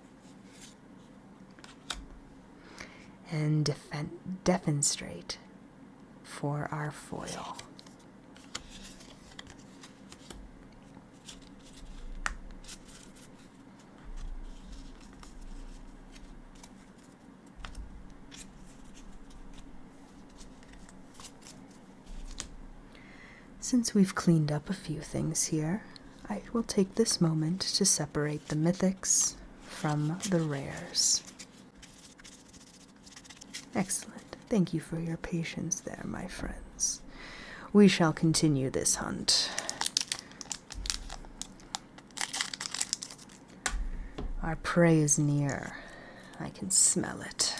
Speaker 1: And Defenstrate for our foil. Since we've cleaned up a few things here, I will take this moment to separate the mythics from the rares. Excellent. Thank you for your patience there, my friends. We shall continue this hunt. Our prey is near. I can smell it.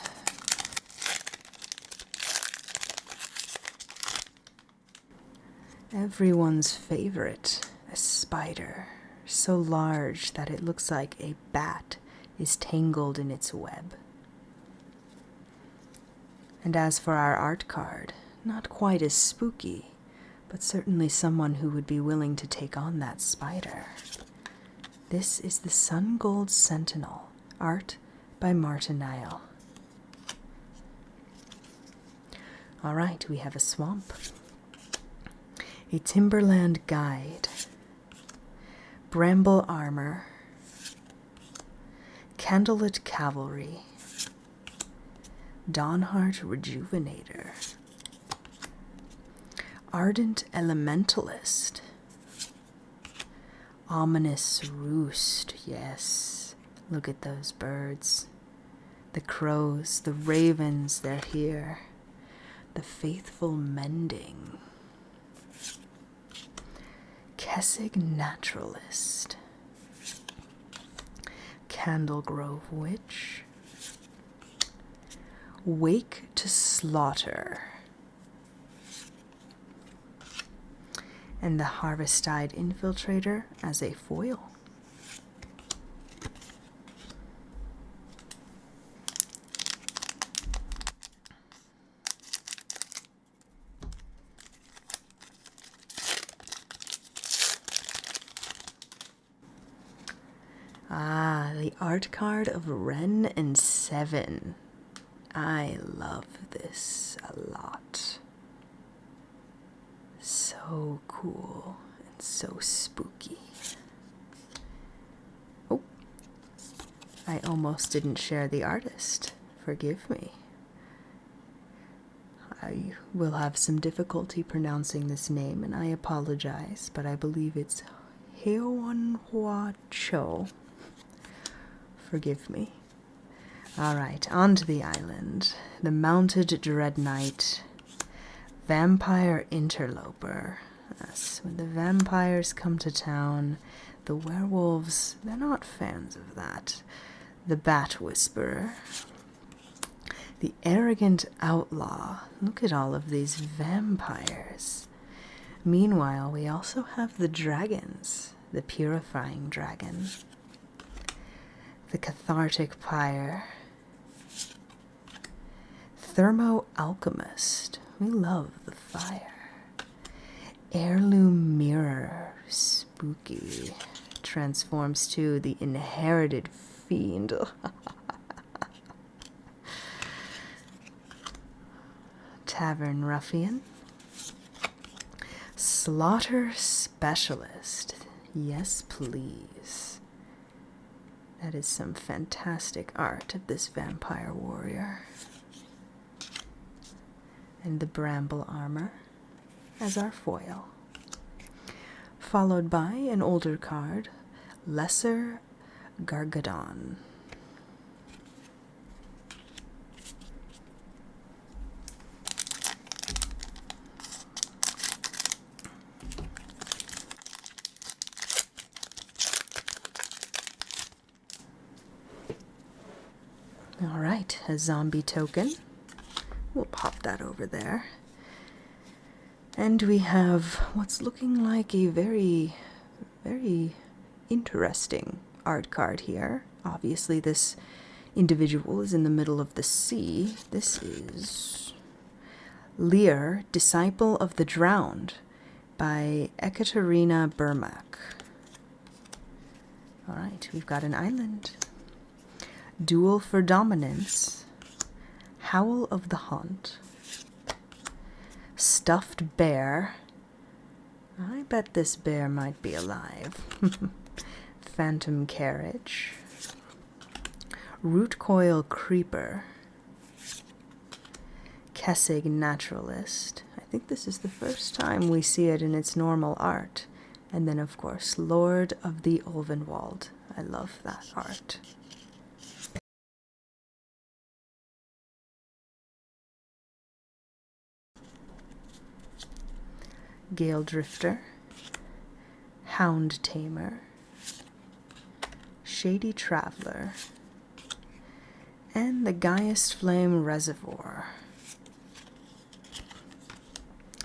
Speaker 1: Everyone's favorite, a spider, so large that it looks like a bat is tangled in its web. And as for our art card, not quite as spooky, but certainly someone who would be willing to take on that spider. This is the Sun Gold Sentinel, art by Martin Nile. Alright, we have a swamp, a timberland guide, bramble armor, candlelit cavalry, Dawnheart Rejuvenator, Ardent Elementalist, Ominous Roost, yes, look at those birds, the crows, the ravens, they're here, the Faithful Mending, Kessig Naturalist, Candlegrove Witch, Wake to Slaughter, and the Harvestide Infiltrator as a foil. Ah, the art card of Ren and Seven. I love this a lot. So cool and so spooky. Oh, I almost didn't share the artist. Forgive me. I will have some difficulty pronouncing this name, and I apologize, but I believe it's Heonhua Cho. Forgive me. Alright, on to the island. The Mounted Dread Knight, Vampire Interloper. Yes, when the vampires come to town, the werewolves, they're not fans of that. The Bat Whisperer, the Arrogant Outlaw. Look at all of these vampires. Meanwhile, we also have the dragons, the Purifying Dragon, the Cathartic Pyre, Thermo Alchemist. We love the fire. Heirloom Mirror, spooky. Transforms to the Inherited Fiend. Tavern Ruffian. Slaughter Specialist. Yes, please. That is some fantastic art of this vampire warrior. And the bramble armor as our foil. Followed by an older card, Lesser Gargadon. Alright, a zombie token. We'll pop that over there. And we have what's looking like a very, very interesting art card here. Obviously, this individual is in the middle of the sea. This is Lear, Disciple of the Drowned by Ekaterina Burmak. Alright, we've got an island. Duel for Dominance, Howl of the Hunt, Stuffed Bear. I bet this bear might be alive. Phantom Carriage, Root Coil Creeper, Kessig Naturalist. I think this is the first time we see it in its normal art. And then, of course, Lord of the Ulvenwald. I love that art. Gale Drifter, Hound Tamer, Shady Traveler, and the Geist Flame Reservoir,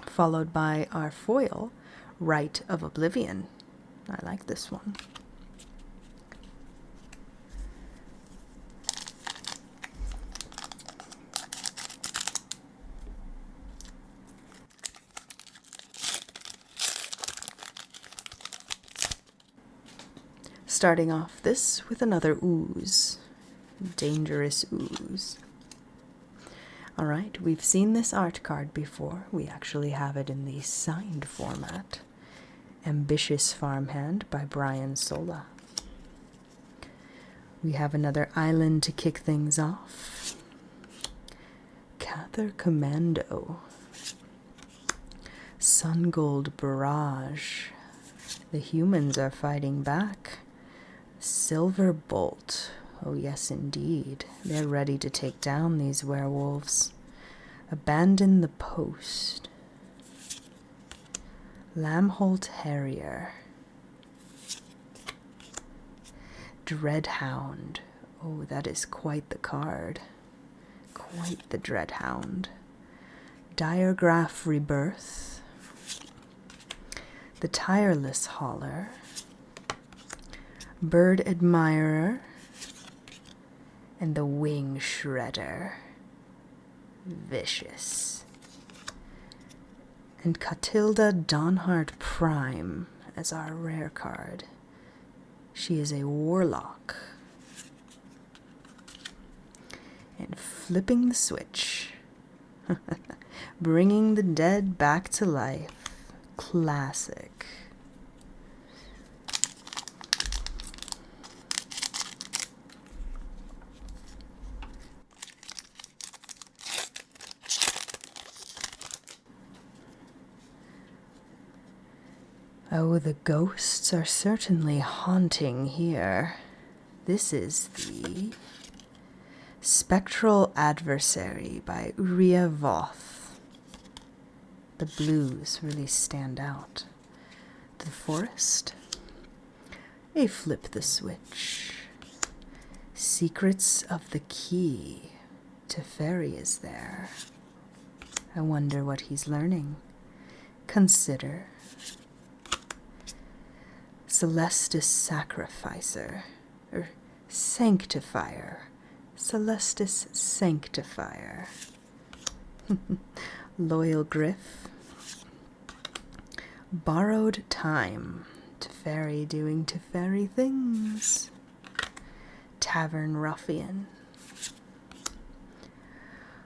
Speaker 1: followed by our foil, Rite of Oblivion. I like this one. Starting off this with another ooze. Dangerous ooze. Alright, we've seen this art card before. We actually have it in the signed format. Ambitious Farmhand by Brian Sola. We have another island to kick things off. Cather Commando. Sungold Barrage. The humans are fighting back. Silver Bolt. Oh yes, indeed. They're ready to take down these werewolves. Abandon the Post. Lamholt Harrier. Dreadhound. Oh, that is quite the card. Quite the Dreadhound. Diregraph Rebirth. The Tireless Hauler. Bird Admirer. And the Wing Shredder. Vicious. And Catilda Dawnheart Prime as our rare card. She is a warlock. And flipping the switch. Bringing the dead back to life. Classic. Oh, the ghosts are certainly haunting here. This is the Spectral Adversary by Uriah Voth. The blues really stand out. The Forest. A Flip the Switch. Secrets of the Key. Teferi is there. I wonder what he's learning. Consider. Celestis Sacrificer, or Sanctifier, Celestis Sanctifier. Loyal Griff. Borrowed Time, Teferi doing Teferi things. Tavern Ruffian.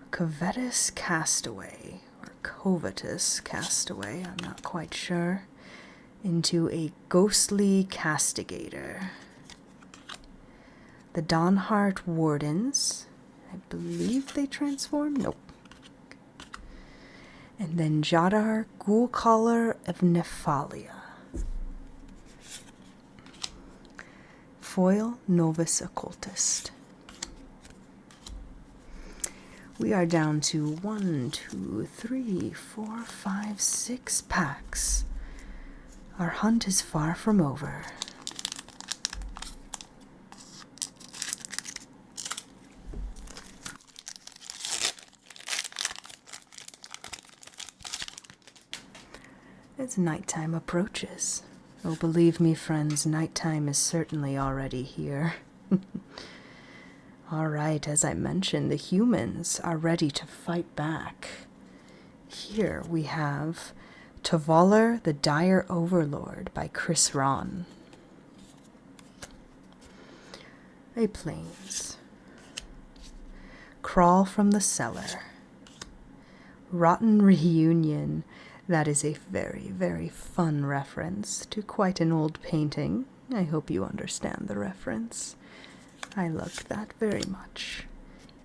Speaker 1: Covetous Castaway, or Covetous Castaway, I'm not quite sure. Into a Ghostly Castigator. The Dawnheart Wardens. I believe they transform? Nope. And then Jadar Ghoulcaller of Nephalia. Foil Novus Occultist. We are down to 1, 2, 3, 4, 5, 6 packs. Our hunt is far from over. As nighttime approaches. Oh, believe me, friends, nighttime is certainly already here. Alright, as I mentioned, the humans are ready to fight back. Here we have Tavaler the Dire Overlord by Chris Ron. A Plains. Crawl from the Cellar. Rotten Reunion. That is a very, very fun reference to quite an old painting. I hope you understand the reference. I love that very much.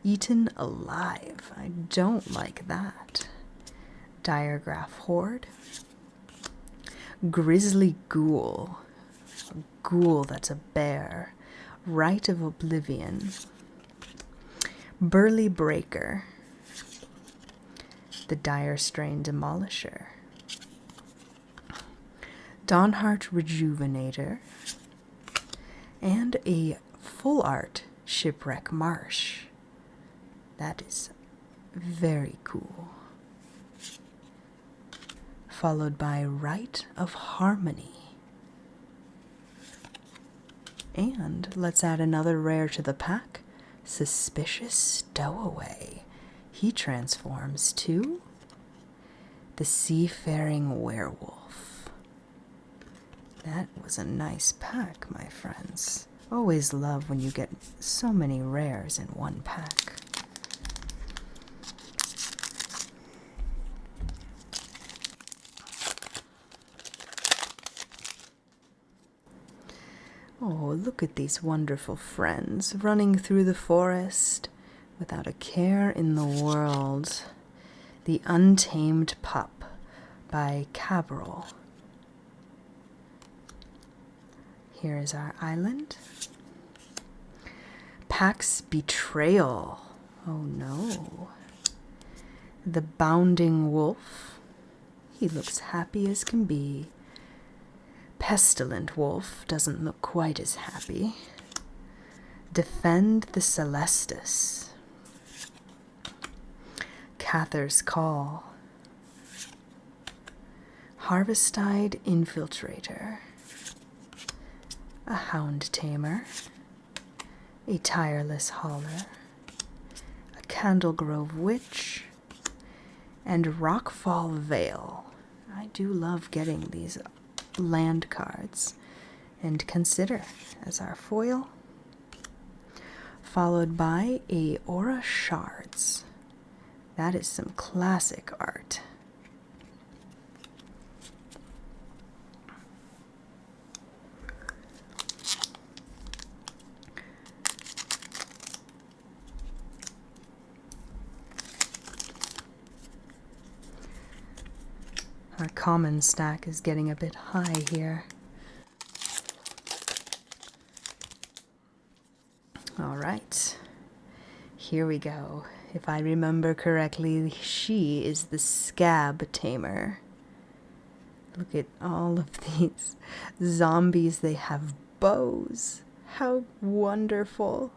Speaker 1: Eaten Alive. I don't like that. Diregraph Horde, Grizzly Ghoul, a ghoul that's a bear, Rite of Oblivion, Burly Breaker, the Dire Strain Demolisher, Dawnheart Rejuvenator, and a full art Shipwreck Marsh. That is very cool. Followed by Rite of Harmony. And let's add another rare to the pack, Suspicious Stowaway. He transforms to the Seafaring Werewolf. That was a nice pack, my friends. Always love when you get so many rares in one pack. Oh, look at these wonderful friends running through the forest without a care in the world. The Untamed Pup by Cabral. Here is our island. Pack's Betrayal. Oh no. The Bounding Wolf. He looks happy as can be. Pestilent Wolf doesn't look quite as happy. Defend the Celestus. Cather's Call. Harvestide Infiltrator. A Hound Tamer. A Tireless Hauler. A Candlegrove Witch. And Rockfall Vale. I do love getting these land cards. And Consider as our foil. Followed by a Aura Shards. That is some classic art. Our common stack is getting a bit high here. All right, here we go. If I remember correctly, she is the Scab Tamer. Look at all of these zombies. They have bows. How wonderful.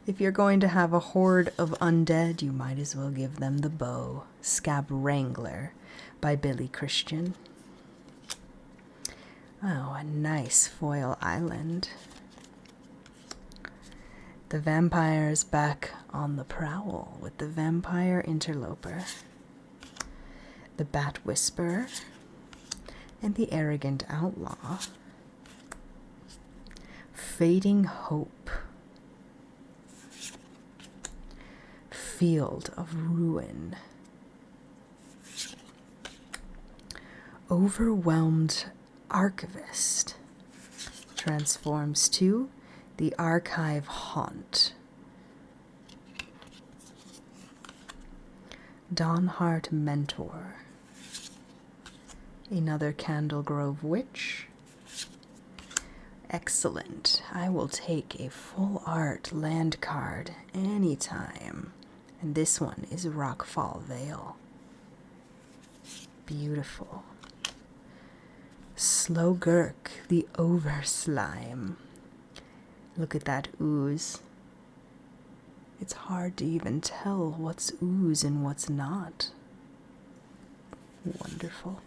Speaker 1: If you're going to have a horde of undead, you might as well give them the bow. Scab Wrangler by Billy Christian. Oh, a nice foil island. The vampire's back on the prowl with the Vampire Interloper, the Bat Whisperer, and the Arrogant Outlaw. Fading Hope. Field of Ruin. Overwhelmed Archivist transforms to the Archive Haunt. Dawnheart Mentor. Another Candlegrove Witch. Excellent. I will take a full art land card anytime. And this one is Rockfall Vale. Beautiful. Slowgurk, the Overslime. Look at that ooze. It's hard to even tell what's ooze and what's not. Wonderful.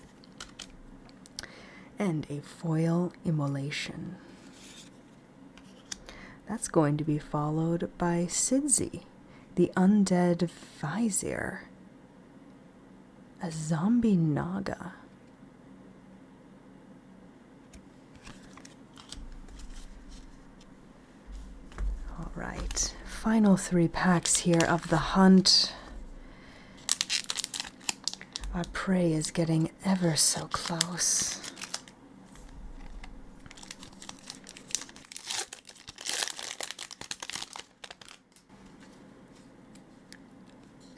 Speaker 1: And a foil immolation. That's going to be followed by Sidzi, the Undead Vizier. A zombie Naga. All right, final 3 packs here of the hunt. Our prey is getting ever so close.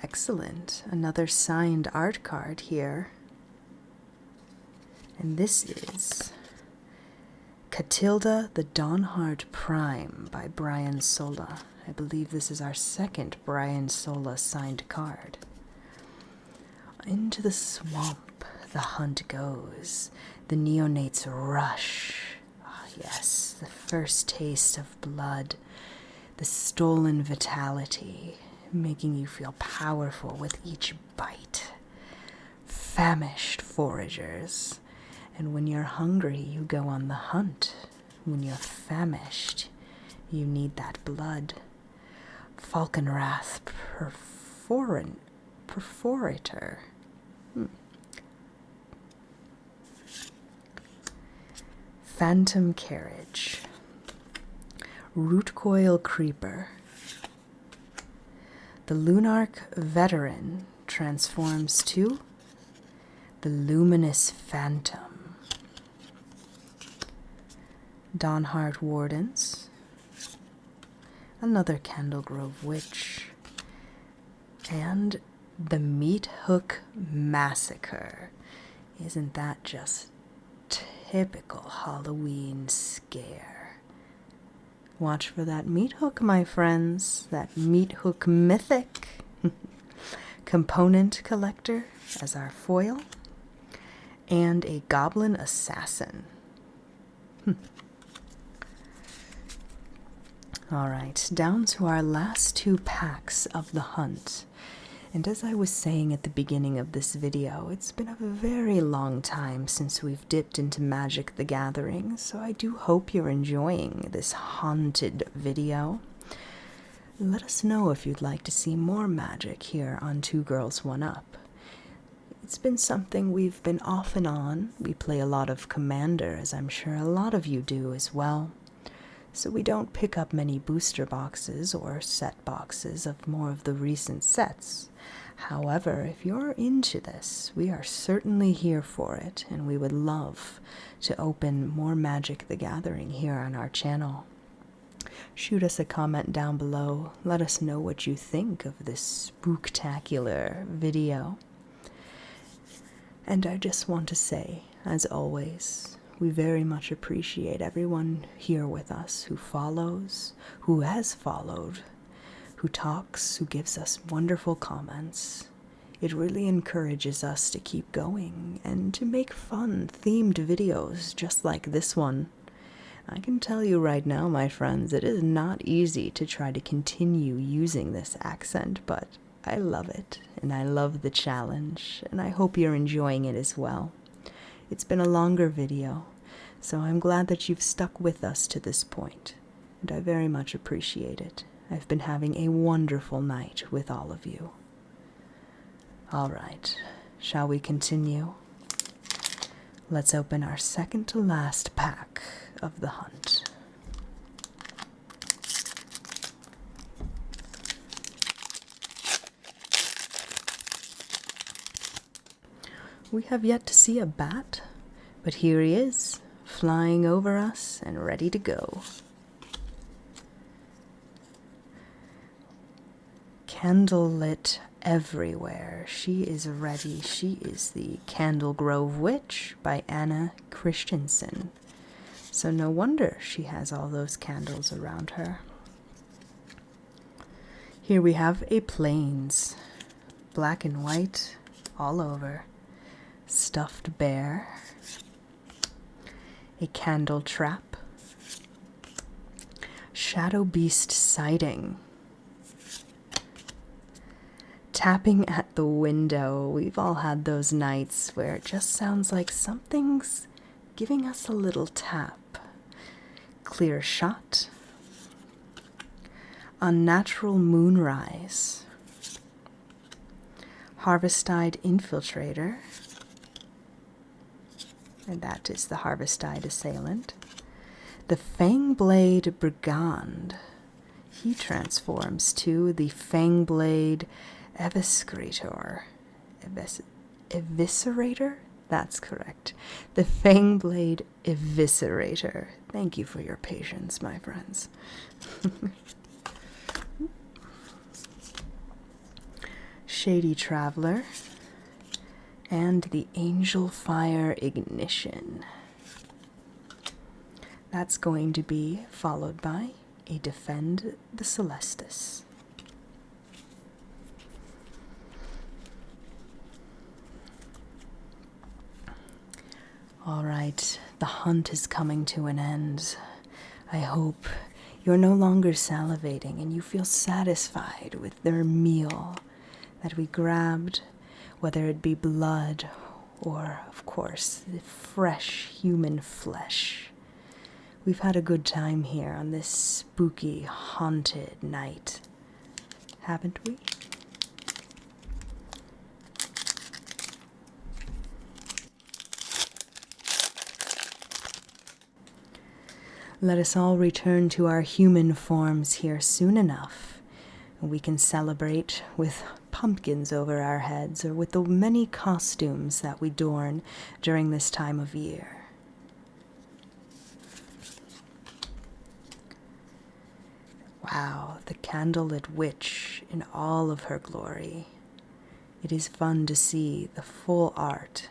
Speaker 1: Excellent. Another signed art card here. And this is Catilda the Dawnheart Prime by Brian Sola. I believe this is our second Brian Sola signed card. Into the swamp the hunt goes. The neonates rush. Ah, yes, the first taste of blood. The stolen vitality, making you feel powerful with each bite. Famished foragers. And when you're hungry, you go on the hunt. When you're famished, you need that blood. Falconwrath Perforator. Phantom Carriage. Rootcoil Creeper. The Lunarch Veteran transforms to the Luminous Phantom. Dawnheart Wardens. Another Candlegrove Witch. And the Meat Hook Massacre. Isn't that just typical Halloween scare? Watch for that meat hook, my friends. That meat hook mythic. Component collector as our foil. And a goblin assassin. Alright, down to our last 2 packs of the hunt. And as I was saying at the beginning of this video, it's been a very long time since we've dipped into Magic the Gathering, so I do hope you're enjoying this haunted video. Let us know if you'd like to see more Magic here on 2 Girls 1 Up. It's been something we've been off and on. We play a lot of Commander, as I'm sure a lot of you do as well. So we don't pick up many booster boxes or set boxes of more of the recent sets. However, if you're into this, we are certainly here for it, and we would love to open more Magic the Gathering here on our channel. Shoot us a comment down below. Let us know what you think of this spooktacular video. And I just want to say, as always, we very much appreciate everyone here with us who follows, who has followed, who talks, who gives us wonderful comments. It really encourages us to keep going and to make fun, themed videos just like this one. I can tell you right now, my friends, it is not easy to try to continue using this accent, but I love it, and I love the challenge, and I hope you're enjoying it as well. It's been a longer video, so I'm glad that you've stuck with us to this point, and I very much appreciate it. I've been having a wonderful night with all of you. All right, shall we continue? Let's open our second to last pack of the hunt. We have yet to see a bat, but here he is, flying over us and ready to go. Candlelit everywhere. She is ready. She is the Candlegrove Witch by Anna Christensen. So no wonder she has all those candles around her. Here we have a plains, black and white all over. Stuffed bear, a candle trap, shadow beast sighting, tapping at the window. We've all had those nights where it just sounds like something's giving us a little tap. Clear shot, unnatural moonrise, harvestide infiltrator. And that is the Harvestide Assailant. The Fangblade Brigand. He transforms to the Fangblade Eviscerator. Eviscerator? That's correct. The Fangblade Eviscerator. Thank you for your patience, my friends. Shady Traveler, and the Angel Fire Ignition. That's going to be followed by a Defend the Celestis. Alright, the hunt is coming to an end. I hope you're no longer salivating and you feel satisfied with their meal that we grabbed, whether it be blood or, of course, the fresh human flesh. We've had a good time here on this spooky, haunted night, haven't we? Let us all return to our human forms here soon enough, and we can celebrate with pumpkins over our heads or with the many costumes that we adorn during this time of year. Wow, the candlelit witch in all of her glory. It is fun to see the full art.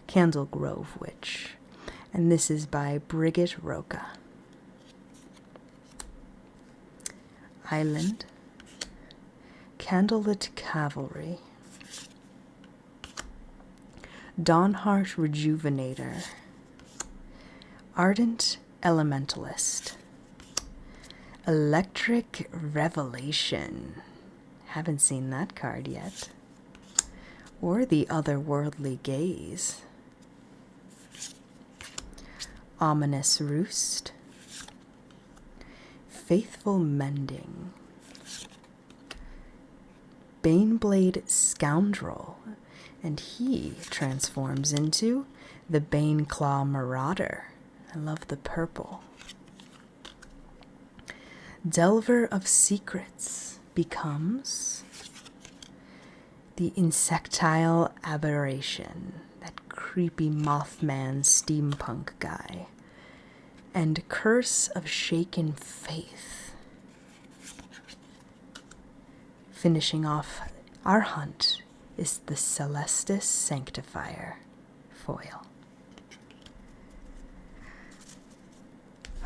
Speaker 1: Candle Grove Witch. And this is by Brigit Roca. Island, Candlelit Cavalry, Dawnheart Rejuvenator, Ardent Elementalist, Electric Revelation. Haven't seen that card yet. Or the Otherworldly Gaze. Ominous Roost, Faithful Mending, Baneblade Scoundrel, and he transforms into the Baneclaw Marauder. I love the purple. Delver of Secrets becomes the Insectile Aberration, that creepy Mothman steampunk guy. And Curse of Shaken Faith. Finishing off our hunt is the Celestis Sanctifier foil.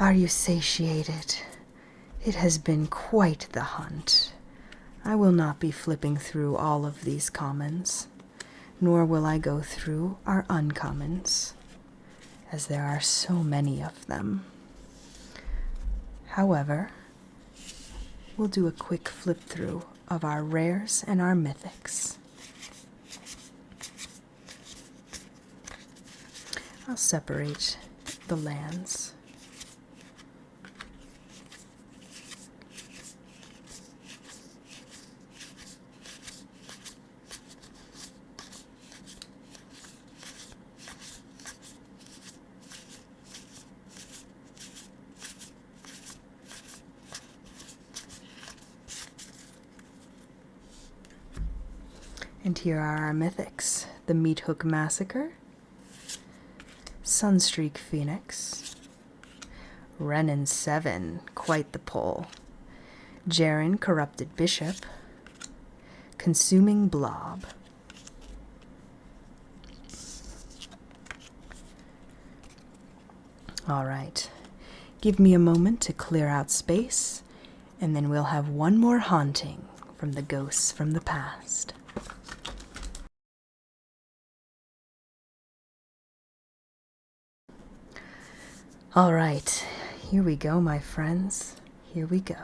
Speaker 1: Are you satiated? It has been quite the hunt. I will not be flipping through all of these commons, nor will I go through our uncommons, as there are so many of them. However, we'll do a quick flip through of our rares and our mythics. I'll separate the lands. And here are our mythics. The Meathook Massacre, Sunstreak Phoenix, Renin 7, quite the pull, Jaren Corrupted Bishop, Consuming Blob, alright, give me a moment to clear out space, and then we'll have one more haunting from the ghosts from the past. All right, here we go, my friends. Here we go.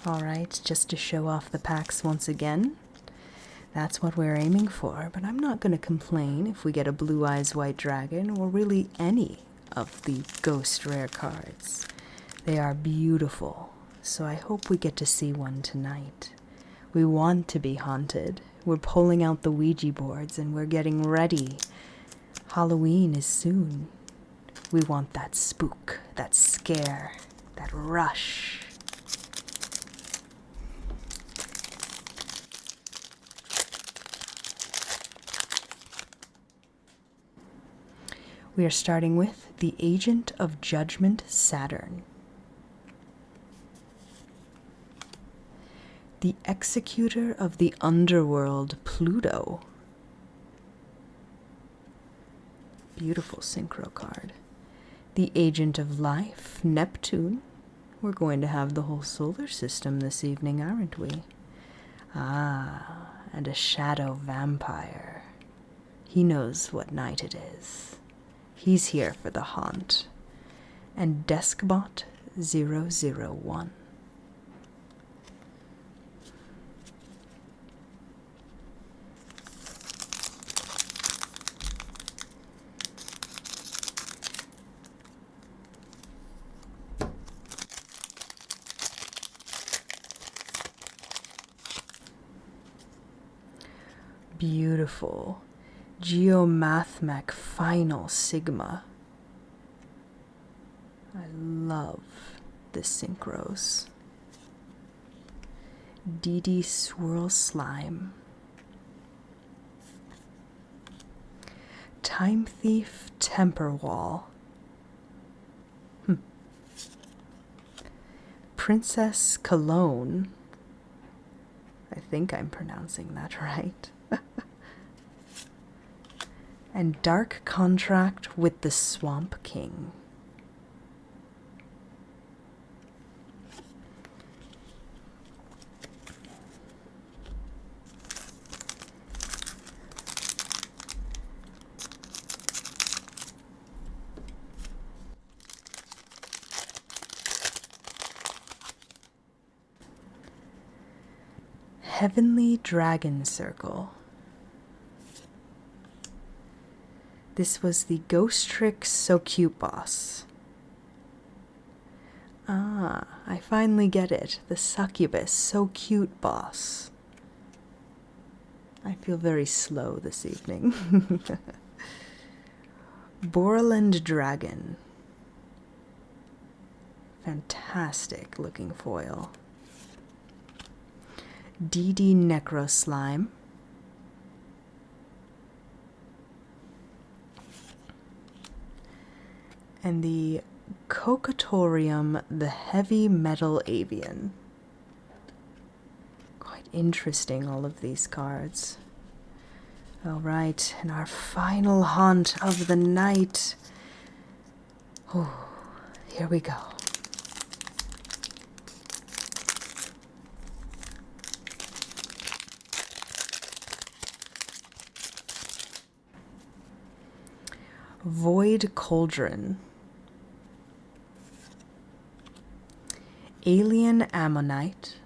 Speaker 1: Alright, just to show off the packs once again. That's what we're aiming for, but I'm not going to complain if we get a Blue Eyes White Dragon or really any of the Ghost rare cards. They are beautiful, so I hope we get to see one tonight. We want to be haunted. We're pulling out the Ouija boards and we're getting ready. Halloween is soon. We want that spook, that scare, that rush. We are starting with the Agent of Judgment, Saturn. The Executor of the Underworld, Pluto. Beautiful synchro card. The Agent of Life, Neptune. We're going to have the whole solar system this evening, aren't we? Ah, and a Shadow Vampire. He knows what night it is. He's here for the haunt. And Deskbot 001. Beautiful. Geomathmech Final Sigma. I love the synchros. DD Swirl Slime. Time Thief Temper Wall. Princess Cologne. I think I'm pronouncing that right. And Dark Contract with the Swamp King. Heavenly Dragon Circle. This was the Ghost Trick So Cute boss. Ah, I finally get it. The Succubus So Cute boss. I feel very slow this evening. Borland Dragon. Fantastic looking foil. DD Necro Slime. And the Cocatorium, the Heavy Metal Avian. Quite interesting, all of these cards. All right, and our final haunt of the night. Oh, here we go. Void Cauldron. Alien Ammonite.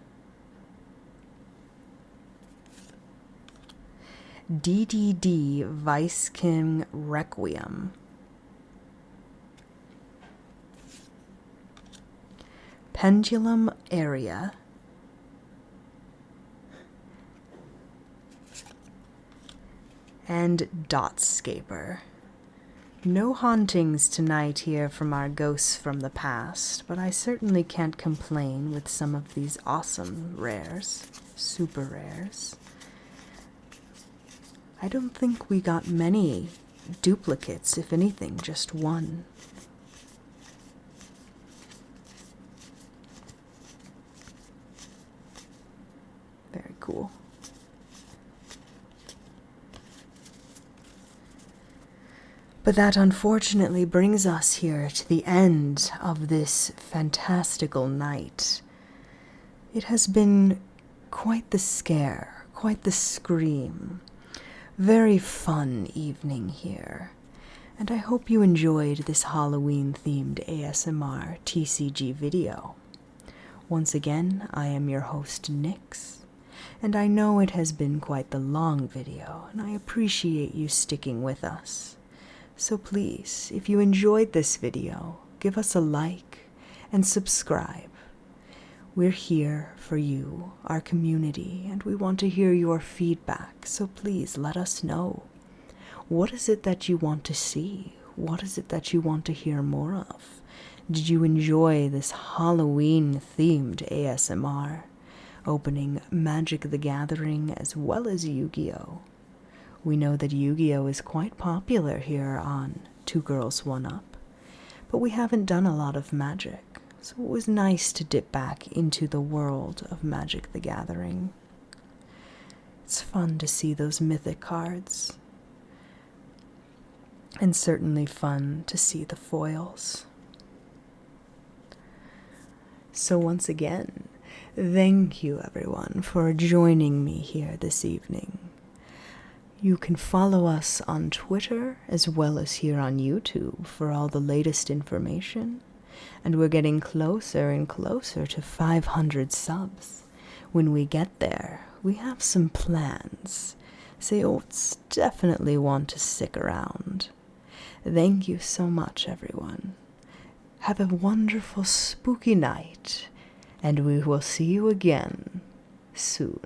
Speaker 1: DDD Vice King Requiem. Pendulum Area. And Dotscaper. No hauntings tonight here from our ghosts from the past, but I certainly can't complain with some of these awesome rares, super rares. I don't think we got many duplicates, if anything, just one. Very cool. But that unfortunately brings us here to the end of this fantastical night. It has been quite the scare, quite the scream. Very fun evening here. And I hope you enjoyed this Halloween-themed ASMR TCG video. Once again, I am your host, Nyx. And I know it has been quite the long video, and I appreciate you sticking with us. So please, if you enjoyed this video, give us a like and subscribe. We're here for you, our community, and we want to hear your feedback, so please let us know. What is it that you want to see? What is it that you want to hear more of? Did you enjoy this Halloween-themed ASMR, opening Magic the Gathering as well as Yu-Gi-Oh? We know that Yu-Gi-Oh is quite popular here on Two Girls One Up, but we haven't done a lot of Magic, so it was nice to dip back into the world of Magic the Gathering. It's fun to see those mythic cards, and certainly fun to see the foils. So once again, thank you everyone for joining me here this evening. You can follow us on Twitter as well as here on YouTube for all the latest information. And we're getting closer and closer to 500 subs. When we get there, we have some plans, so you'll definitely want to stick around. Thank you so much, everyone. Have a wonderful spooky night, and we will see you again soon.